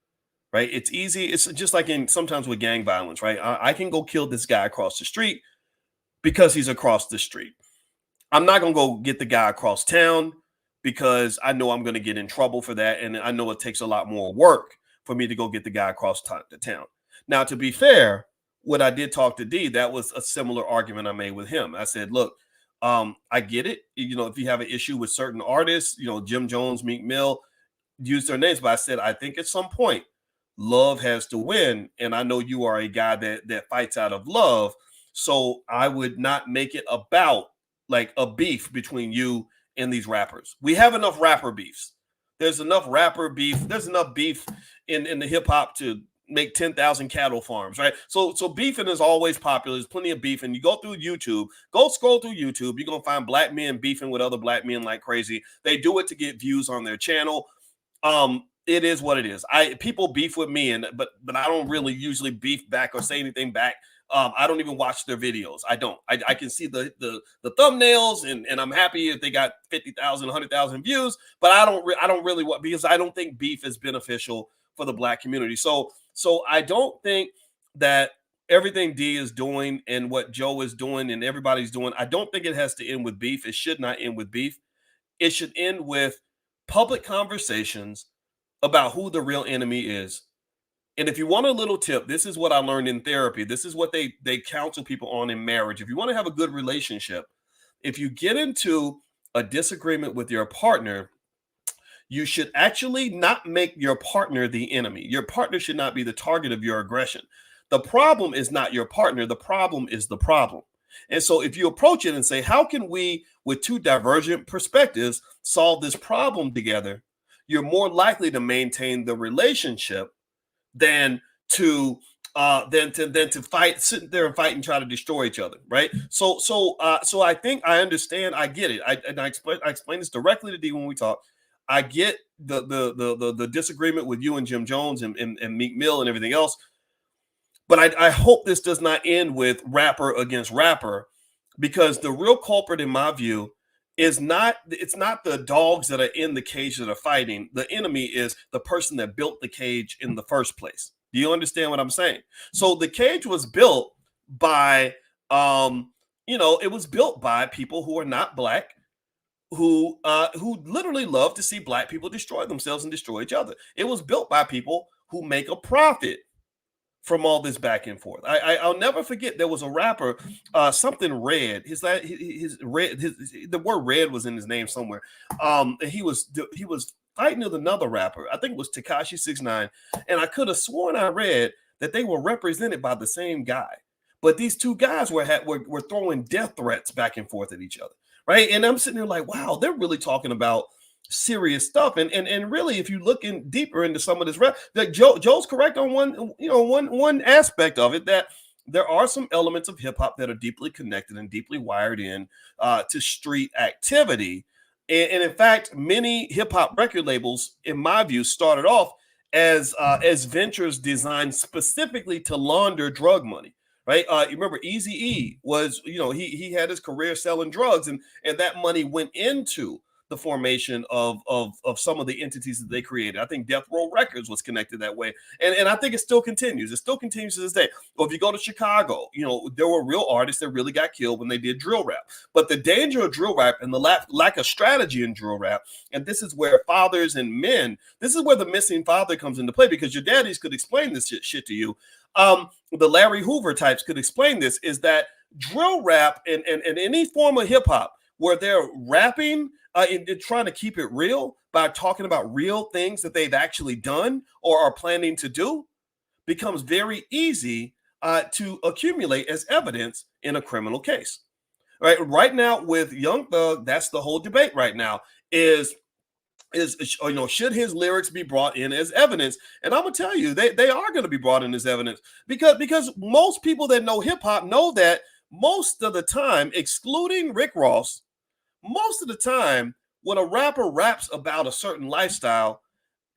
right? It's easy. It's just like sometimes with gang violence, right? I can go kill this guy across the street because he's across the street. I'm not going to go get the guy across town because I know I'm going to get in trouble for that. And I know it takes a lot more work for me to go get the guy across the town. Now, to be fair, when I did talk to D, that was a similar argument I made with him. I said, look, I get it. If you have an issue with certain artists, Jim Jones, Meek Mill, use their names. But I said, I think at some point, love has to win. And I know you are a guy that fights out of love. So I would not make it about like a beef between you and these rappers. We have enough rapper beefs. There's enough rapper beef. There's enough beef in the hip hop to make 10,000 cattle farms, right? So beefing is always popular. There's plenty of beef. And you go through YouTube, go scroll through YouTube. You're going to find black men beefing with other black men like crazy. They do it to get views on their channel. It is what it is. People beef with me, but I don't really usually beef back or say anything back. I don't even watch their videos. I don't. I can see the thumbnails, and I'm happy if they got 50,000, 100,000 views. But I don't really want, because I don't think beef is beneficial for the black community. So I don't think that everything D is doing and what Joe is doing and everybody's doing, I don't think it has to end with beef. It should not end with beef. It should end with public conversations about who the real enemy is. And if you want a little tip, this is what I learned in therapy. This is what they counsel people on in marriage. If you want to have a good relationship, if you get into a disagreement with your partner, you should actually not make your partner the enemy. Your partner should not be the target of your aggression. The problem is not your partner. The problem is the problem. And so if you approach it and say, how can we, with two divergent perspectives, solve this problem together? You're more likely to maintain the relationship than to fight, sit there and fight and try to destroy each other, right? So I think I understand. I get it. I explain this directly to D when we talk. I get the disagreement with you and Jim Jones and Meek Mill and everything else, but I hope this does not end with rapper against rapper, because the real culprit, in my view, it's not the dogs that are in the cage that are fighting. The enemy is the person that built the cage in the first place. Do you understand what I'm saying? So the cage was built by, it was built by people who are not black, who literally love to see black people destroy themselves and destroy each other. It was built by people who make a profit from all this back and forth. I'll never forget, there was a rapper, something Red. The word Red was in his name somewhere. And he was fighting with another rapper. I think it was Tekashi 6ix9ine, and I could have sworn I read that they were represented by the same guy. But these two guys were throwing death threats back and forth at each other, right? And I'm sitting there like, wow, they're really talking about serious stuff. And really, if you look in deeper into some of this rap, that Joe's correct on one aspect of it, that there are some elements of hip hop that are deeply connected and deeply wired in to street activity. And in fact, many hip hop record labels, in my view, started off as ventures designed specifically to launder drug money. Right. You remember Eazy-E was, he had his career selling drugs, and that money went into the formation of some of the entities that they created. I think Death Row Records was connected that way. And I think it still continues. It still continues to this day. Or if you go to Chicago, there were real artists that really got killed when they did drill rap. But the danger of drill rap and the lack of strategy in drill rap, and this is where fathers and men, this is where the missing father comes into play, because your daddies could explain this shit to you. The Larry Hoover types could explain this, is that drill rap and any form of hip hop where they're rapping and trying to keep it real by talking about real things that they've actually done or are planning to do, becomes very easy to accumulate as evidence in a criminal case. Right now with Young Thug, that's the whole debate right now, is should his lyrics be brought in as evidence? And I'm gonna tell you, they are going to be brought in as evidence because most people that know hip hop know that most of the time, excluding Rick Ross, most of the time when a rapper raps about a certain lifestyle,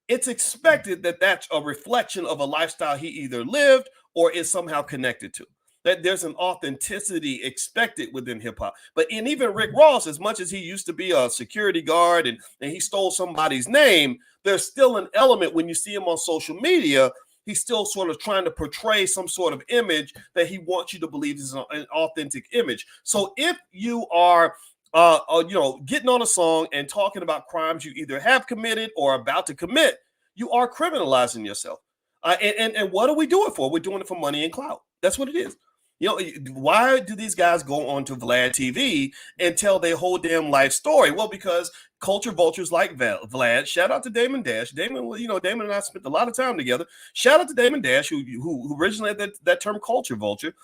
it's expected that that's a reflection of a lifestyle he either lived or is somehow connected to. That there's an authenticity expected within hip hop. But in even Rick Ross, as much as he used to be a security guard and he stole somebody's name, there's still an element when you see him on social media, he's still sort of trying to portray some sort of image that he wants you to believe is an authentic image. So if you are getting on a song and talking about crimes you either have committed or about to commit, you are criminalizing yourself. And what do we do it for? We're doing it for money and clout. That's what it is. Why do these guys go on to Vlad TV and tell their whole damn life story? Well, because culture vultures like Vlad, shout out to Damon Dash. Damon and I spent a lot of time together. Shout out to Damon Dash, who originally had that term culture vulture.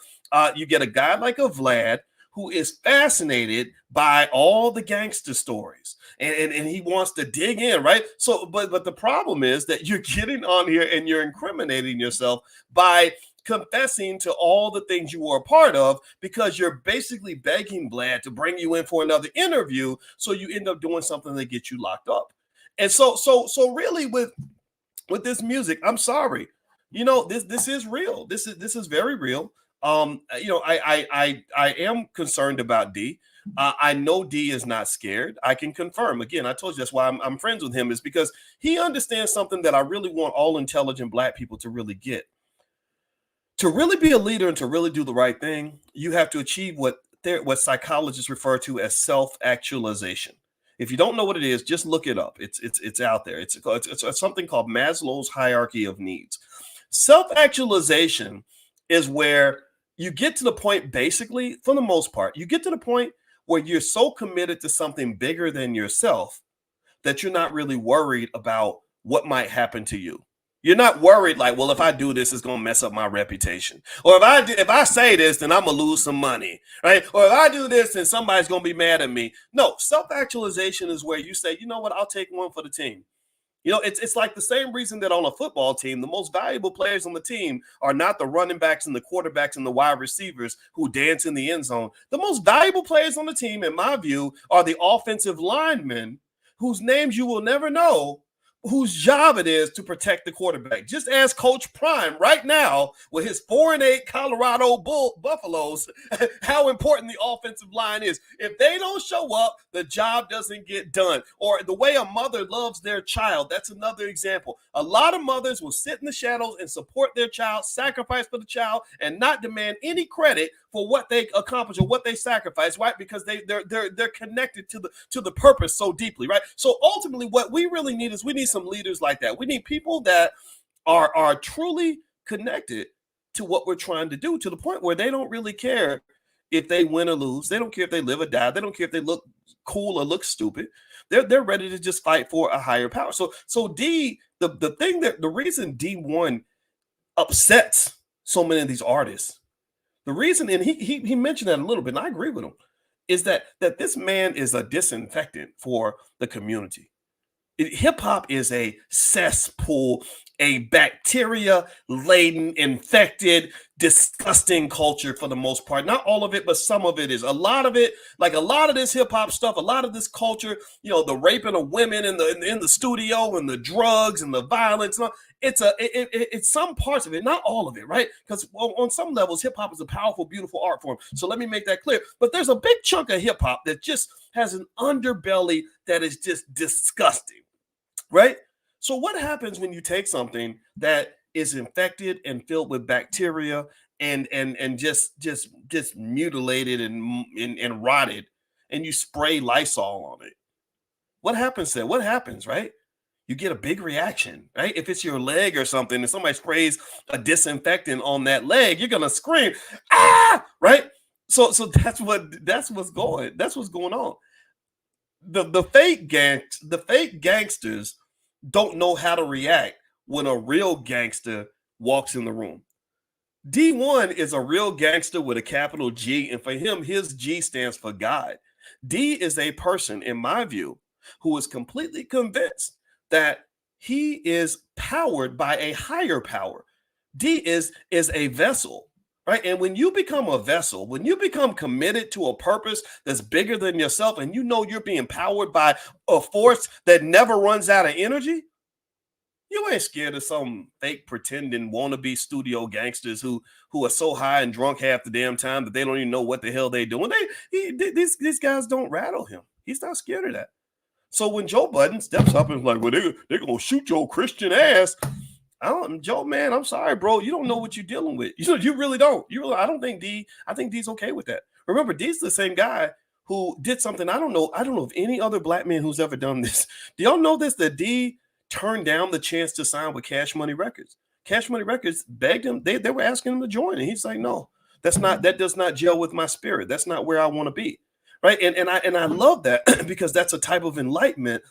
You get a guy like a Vlad who is fascinated by all the gangster stories and he wants to dig in, right? So, but the problem is that you're getting on here and you're incriminating yourself by confessing to all the things you were a part of because you're basically begging Vlad to bring you in for another interview, so you end up doing something that gets you locked up. And so really with this music, I'm sorry, this is real. This is very real. I am concerned about D. I know D is not scared. I can confirm. Again, I told you that's why I'm friends with him, is because he understands something that I really want all intelligent Black people to really get. To really be a leader and to really do the right thing, you have to achieve what psychologists refer to as self-actualization. If you don't know what it is, just look it up. It's out there. It's something called Maslow's hierarchy of needs. Self-actualization is where you get to the point, basically, for the most part, you get to the point where you're so committed to something bigger than yourself that you're not really worried about what might happen to you. You're not worried like, well, if I do this, it's going to mess up my reputation. Or if I say this, then I'm going to lose some money, right? Or if I do this, then somebody's going to be mad at me. No, self-actualization is where you say, you know what, I'll take one for the team. It's like the same reason that on a football team, the most valuable players on the team are not the running backs and the quarterbacks and the wide receivers who dance in the end zone. The most valuable players on the team, in my view, are the offensive linemen whose names you will never know, whose job it is to protect the quarterback. Just ask Coach Prime right now with his 4-8 Colorado Buffaloes how important the offensive line is. If they don't show up, the job doesn't get done. Or the way a mother loves their child, that's another example. A lot of mothers will sit in the shadows and support their child, sacrifice for the child, and not demand any credit for what they accomplish or what they sacrifice, right? Because they're connected to the purpose so deeply, right? So ultimately, what we really need is we need some leaders like that. We need people that are truly connected to what we're trying to do, to the point where they don't really care if they win or lose. They don't care if they live or die. They don't care if they look cool or look stupid. They're ready to just fight for a higher power. So D, the reason D1 upsets so many of these artists, the reason, and he mentioned that a little bit, and I agree with him, is that this man is a disinfectant for the community. Hip hop is a cesspool, a bacteria-laden, infected, disgusting culture for the most part. Not all of it, but some of it is. A lot of it, like a lot of this hip hop stuff, a lot of this culture, the raping of women in the studio and the drugs and the violence. It's some parts of it, not all of it, right? Because on some levels, hip hop is a powerful, beautiful art form. So let me make that clear. But there's a big chunk of hip hop that just has an underbelly that is just disgusting. Right? So what happens when you take something that is infected and filled with bacteria and just mutilated and rotted, and you spray Lysol on it? What happens then? What happens, right? You get a big reaction, right? If it's your leg or something and somebody sprays a disinfectant on that leg, you're gonna scream, ah, right? So that's what's going on. The fake gangsters don't know how to react when a real gangster walks in the room. D1 is a real gangster with a capital G, and for him, his G stands for God. D is a person, in my view, who is completely convinced that he is powered by a higher power. D is a vessel, right? And when you become a vessel, when you become committed to a purpose that's bigger than yourself, and you know you're being powered by a force that never runs out of energy, you ain't scared of some fake pretending wannabe studio gangsters who are so high and drunk half the damn time that they don't even know what the hell they doing. These guys don't rattle him. He's not scared of that. So when Joe Budden steps up and is like, well, they're gonna shoot your Christian ass. Joe, man, I'm sorry, bro. You don't know what you're dealing with. You really don't. I don't think I think D's okay with that. Remember, D's the same guy who did something. I don't know if any other black man who's ever done this. Do y'all know this? That D turned down the chance to sign with Cash Money Records. Cash Money Records begged him. They were asking him to join, and he's like, no, that does not gel with my spirit. That's not where I want to be. Right. And I love that because that's a type of enlightenment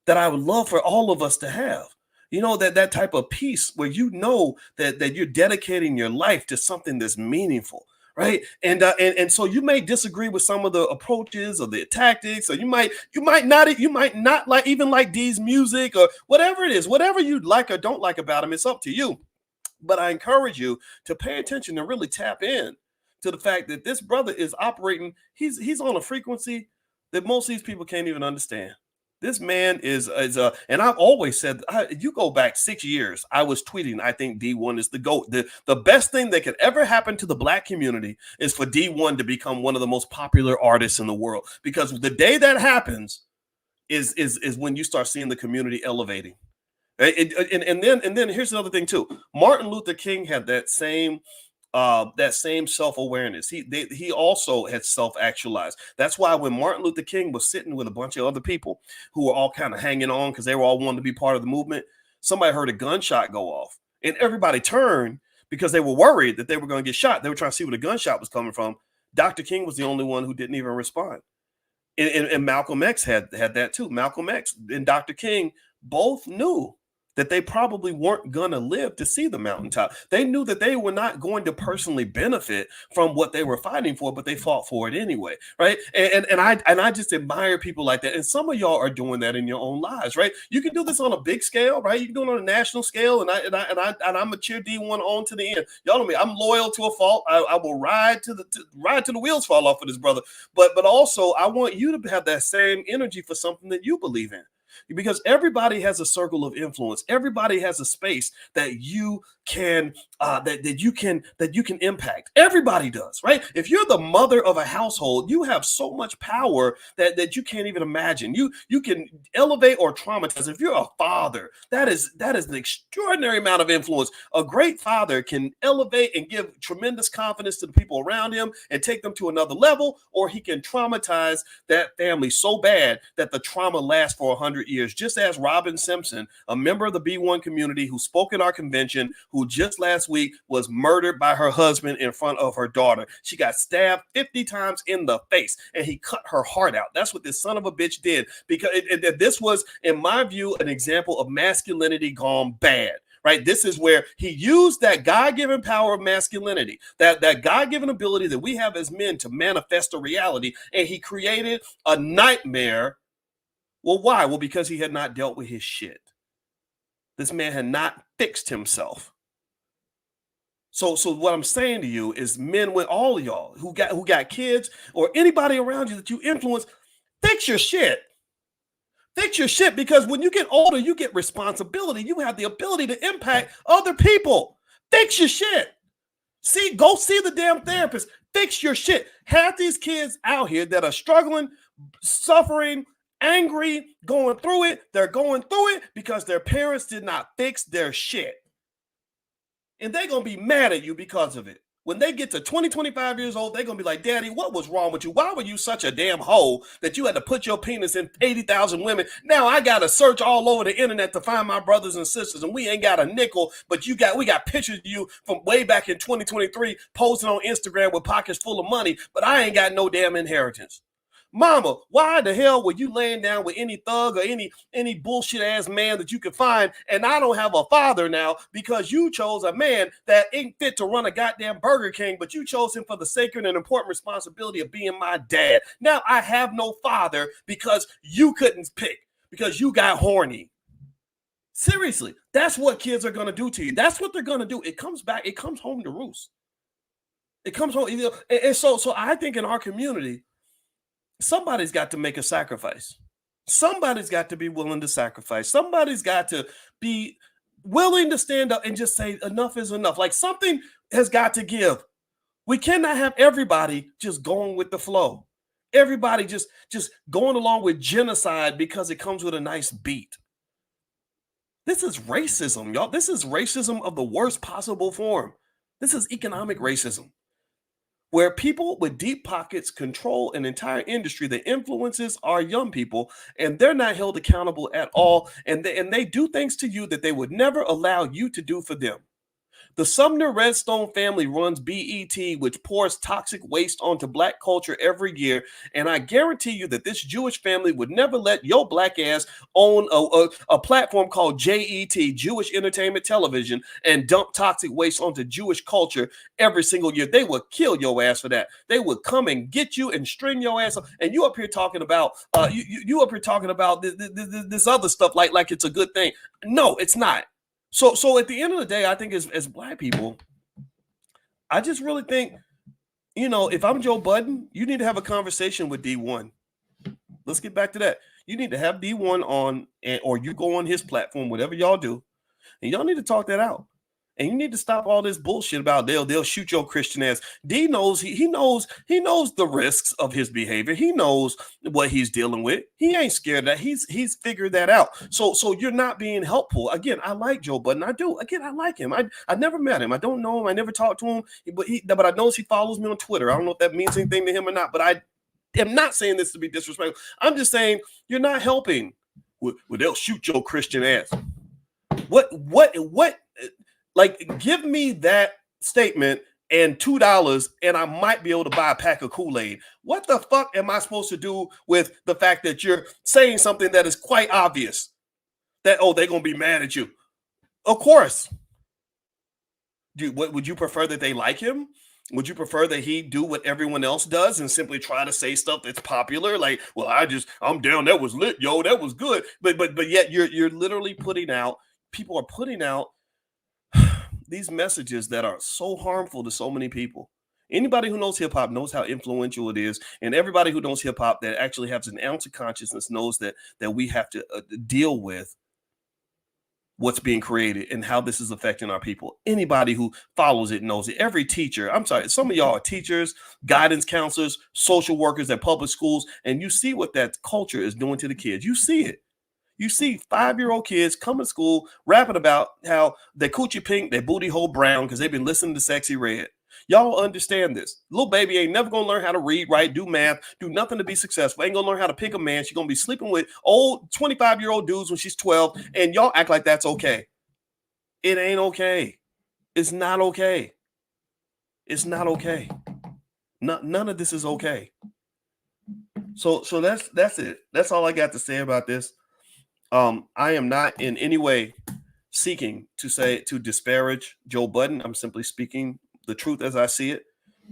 that I would love for all of us to have. You know, that type of peace where you know that you're dedicating your life to something that's meaningful, right? And so you may disagree with some of the approaches or the tactics, or you might not like D's music or whatever it is, whatever you like or don't like about him. It's up to you. But I encourage you to pay attention and really tap in to the fact that this brother is operating. He's on a frequency that most of these people can't even understand. This man is and I've always said, you go back 6 years, I was tweeting, I think D1 is the GOAT. The best thing that could ever happen to the black community is for D1 to become one of the most popular artists in the world. Because the day that happens is when you start seeing the community elevating. And then here's another thing too. Martin Luther King had that same self-awareness. He also had self-actualized. That's why when Martin Luther King was sitting with a bunch of other people who were all kind of hanging on because they were all wanting to be part of the movement, somebody heard a gunshot go off and everybody turned because they were worried that they were going to get shot. They were trying to see where the gunshot was coming from. Dr. King was the only one who didn't even respond. And Malcolm X had that too. Malcolm X and Dr. King both knew that they probably weren't going to live to see the mountaintop. They knew that they were not going to personally benefit from what they were fighting for, but they fought for it anyway, right? And I just admire people like that. And some of y'all are doing that in your own lives, right? You can do this on a big scale, right? You can do it on a national scale, and I'm a cheer D1 on to the end. Y'all know me. I'm loyal to a fault. I will ride to the wheels fall off for this brother. But also, I want you to have that same energy for something that you believe in. Because everybody has a circle of influence. Everybody has a space that you can that you can impact. Everybody does, right? If you're the mother of a household, you have so much power that you can't even imagine. You can elevate or traumatize. If you're a father, that is an extraordinary amount of influence. A great father can elevate and give tremendous confidence to the people around him and take them to another level, or he can traumatize that family so bad that the trauma lasts for 100 years. Just as Robin Simpson, a member of the B1 community who spoke at our convention, who just last week was murdered by her husband in front of her daughter. She got stabbed 50 times in the face and he cut her heart out. That's what this son of a bitch did, because this was, in my view, an example of masculinity gone bad. Right. This is where he used that God-given power of masculinity, that God-given ability that we have as men to manifest a reality. And he created a nightmare. Well, why? Well, because he had not dealt with his shit. This man had not fixed himself. So what I'm saying to you is, men, with all of y'all who got kids or anybody around you that you influence, fix your shit. Fix your shit, because when you get older, you get responsibility. You have the ability to impact other people. Fix your shit. Go see the damn therapist. Fix your shit. Half these kids out here that are struggling, suffering, angry, going through it, they're going through it because their parents did not fix their shit. And they're going to be mad at you because of it. When they get to 20, 25 years old, they're going to be like, Daddy, what was wrong with you? Why were you such a damn hoe that you had to put your penis in 80,000 women? Now I got to search all over the internet to find my brothers and sisters, and we ain't got a nickel, but we got pictures of you from way back in 2023 posting on Instagram with pockets full of money, but I ain't got no damn inheritance. Mama, why the hell were you laying down with any thug or any bullshit ass man that you could find? And I don't have a father now because you chose a man that ain't fit to run a goddamn Burger King, but you chose him for the sacred and important responsibility of being my dad. Now I have no father because you couldn't pick, because you got horny. Seriously, that's what kids are going to do to you. That's what they're going to do. It comes back. It comes home to roost. It comes home. And so I think in our community, somebody's got to make a sacrifice. Somebody's got to be willing to sacrifice. Somebody's got to be willing to stand up and just say enough is enough. Like something has got to give. We cannot have everybody just going with the flow. Everybody just going along with genocide because it comes with a nice beat. This is racism, y'all. This is racism of the worst possible form. This is economic racism, where people with deep pockets control an entire industry that influences our young people, and they're not held accountable at all. And they do things to you that they would never allow you to do for them. The Sumner Redstone family runs BET, which pours toxic waste onto Black culture every year. And I guarantee you that this Jewish family would never let your Black ass own a platform called JET, Jewish Entertainment Television, and dump toxic waste onto Jewish culture every single year. They would kill your ass for that. They would come and get you and string your ass up. And you up here talking about you up here talking about this other stuff like it's a good thing. No, it's not. So at the end of the day, I think as Black people, I just really think, if I'm Joe Budden, you need to have a conversation with D1. Let's get back to that. You need to have D1 on, or you go on his platform, whatever y'all do, and y'all need to talk that out. And you need to stop all this bullshit about they'll shoot your Christian ass. D knows he knows the risks of his behavior. He knows what he's dealing with. He ain't scared of that. He's figured that out. So you're not being helpful. Again, I like Joe Budden. I do. Again, I like him. I never met him. I don't know him. I never talked to him. But I know he follows me on Twitter. I don't know if that means anything to him or not. But I am not saying this to be disrespectful. I'm just saying you're not helping. Well, they'll shoot your Christian ass. What? Like, give me that statement and $2 and I might be able to buy a pack of Kool-Aid. What the fuck am I supposed to do with the fact that you're saying something that is quite obvious? That, they're going to be mad at you. Of course. Would you prefer that they like him? Would you prefer that he do what everyone else does and simply try to say stuff that's popular? Like, well, I'm down. That was lit, yo. That was good. But yet you're literally people are putting out these messages that are so harmful to so many people. Anybody who knows hip hop knows how influential it is. And everybody who knows hip hop that actually has an ounce of consciousness knows that we have to deal with what's being created and how this is affecting our people. Anybody who follows it knows it. Every teacher, I'm sorry, some of y'all are teachers, guidance counselors, social workers at public schools, and you see what that culture is doing to the kids. You see it. You see 5-year-old kids come to school rapping about how they coochie pink, their booty hole brown because they've been listening to Sexy Red. Y'all understand this. Little baby ain't never going to learn how to read, write, do math, do nothing to be successful. Ain't going to learn how to pick a man. She's going to be sleeping with old 25-year-old dudes when she's 12, and y'all act like that's okay. It ain't okay. It's not okay. It's not okay. None of this is okay. So that's it. That's all I got to say about this. I am not in any way seeking to disparage Joe Budden. I'm simply speaking the truth as I see it.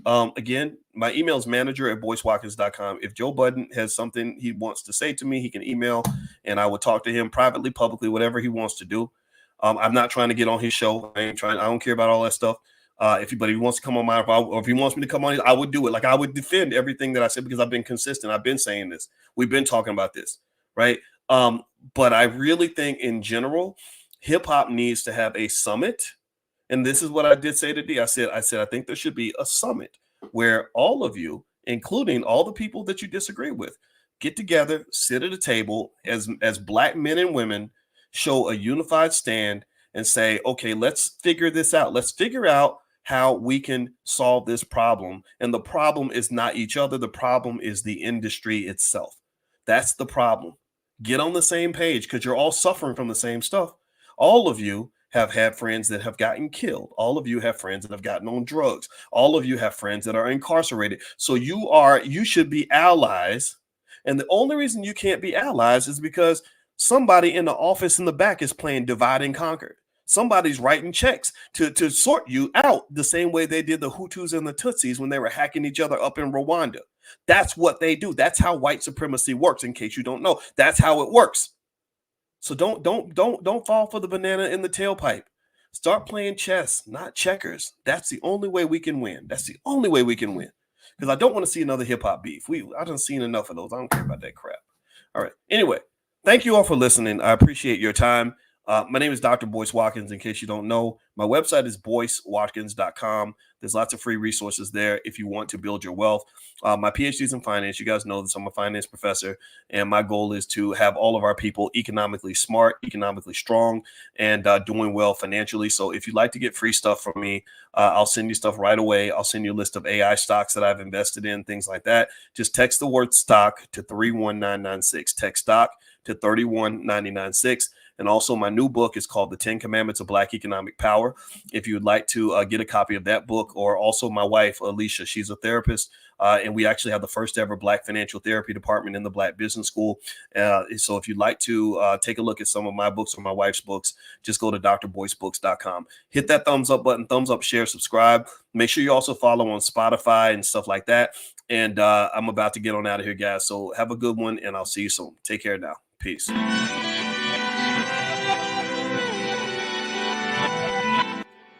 Again, my email is manager@boycewatkins.com. If Joe Budden has something he wants to say to me, he can email and I will talk to him privately, publicly, whatever he wants to do. I'm not trying to get on his show. I don't care about all that stuff. If he wants to come on or if he wants me to come on, I would do it. Like, I would defend everything that I said because I've been consistent. I've been saying this. We've been talking about this, right? But I really think in general, hip hop needs to have a summit. And this is what I did say to Dee. I said, I think there should be a summit where all of you, including all the people that you disagree with, get together, sit at a table as Black men and women, show a unified stand and say, okay, let's figure this out. Let's figure out how we can solve this problem. And the problem is not each other. The problem is the industry itself. That's the problem. Get on the same page because you're all suffering from the same stuff. All of you have had friends that have gotten killed. All of you have friends that have gotten on drugs. All of you have friends that are incarcerated. So you should be allies And the only reason you can't be allies is because somebody in the office in the back is playing divide and conquer. Somebody's writing checks to sort you out the same way they did the Hutus and the Tutsis when they were hacking each other up in Rwanda. That's what they do. That's how white supremacy works. In case you don't know, that's how it works. So don't fall for the banana in the tailpipe. Start playing chess, not checkers. That's the only way we can win. That's the only way we can win. Because I don't want to see another hip hop beef. I done seen enough of those. I don't care about that crap. All right. Anyway, thank you all for listening. I appreciate your time. My name is Dr. Boyce Watkins, in case you don't know. My website is boycewatkins.com. There's lots of free resources there if you want to build your wealth. My PhD is in finance. You guys know this. I'm a finance professor, and my goal is to have all of our people economically smart, economically strong, and doing well financially. So if you'd like to get free stuff from me, I'll send you stuff right away. I'll send you a list of AI stocks that I've invested in, things like that. Just text the word stock to 31996. Text stock to 31996. And also my new book is called The 10 Commandments of Black Economic Power. If you would like to get a copy of that book, or also my wife, Alicia, she's a therapist. And we actually have the first ever Black financial therapy department in the Black Business School. So if you'd like to take a look at some of my books or my wife's books, just go to drboycebooks.com. Hit that thumbs up button, thumbs up, share, subscribe. Make sure you also follow on Spotify and stuff like that. And I'm about to get on out of here, guys. So have a good one, and I'll see you soon. Take care now. Peace.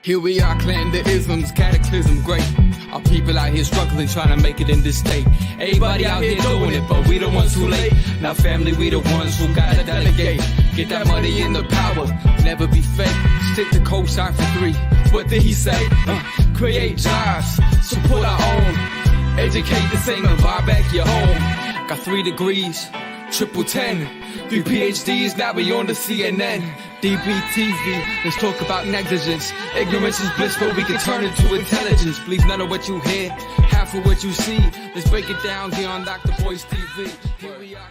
Here we are, clan the isms, cataclysm great. Our people out here struggling, trying to make it in this state. Everybody out here doing it, but we the ones who late. Now family, we the ones who gotta delegate. Get that money in the power, never be fake. Stick to cosign for 3. What did he say? Create jobs, support our own. Educate the same and buy back your home. Got 3 degrees, triple 10. 3 PhDs, now we on the CNN. DBTV, let's talk about negligence. Ignorance is bliss, but we can turn it to intelligence. Believe none of what you hear, half of what you see. Let's break it down here on Dr. Boyce TV. Here we are.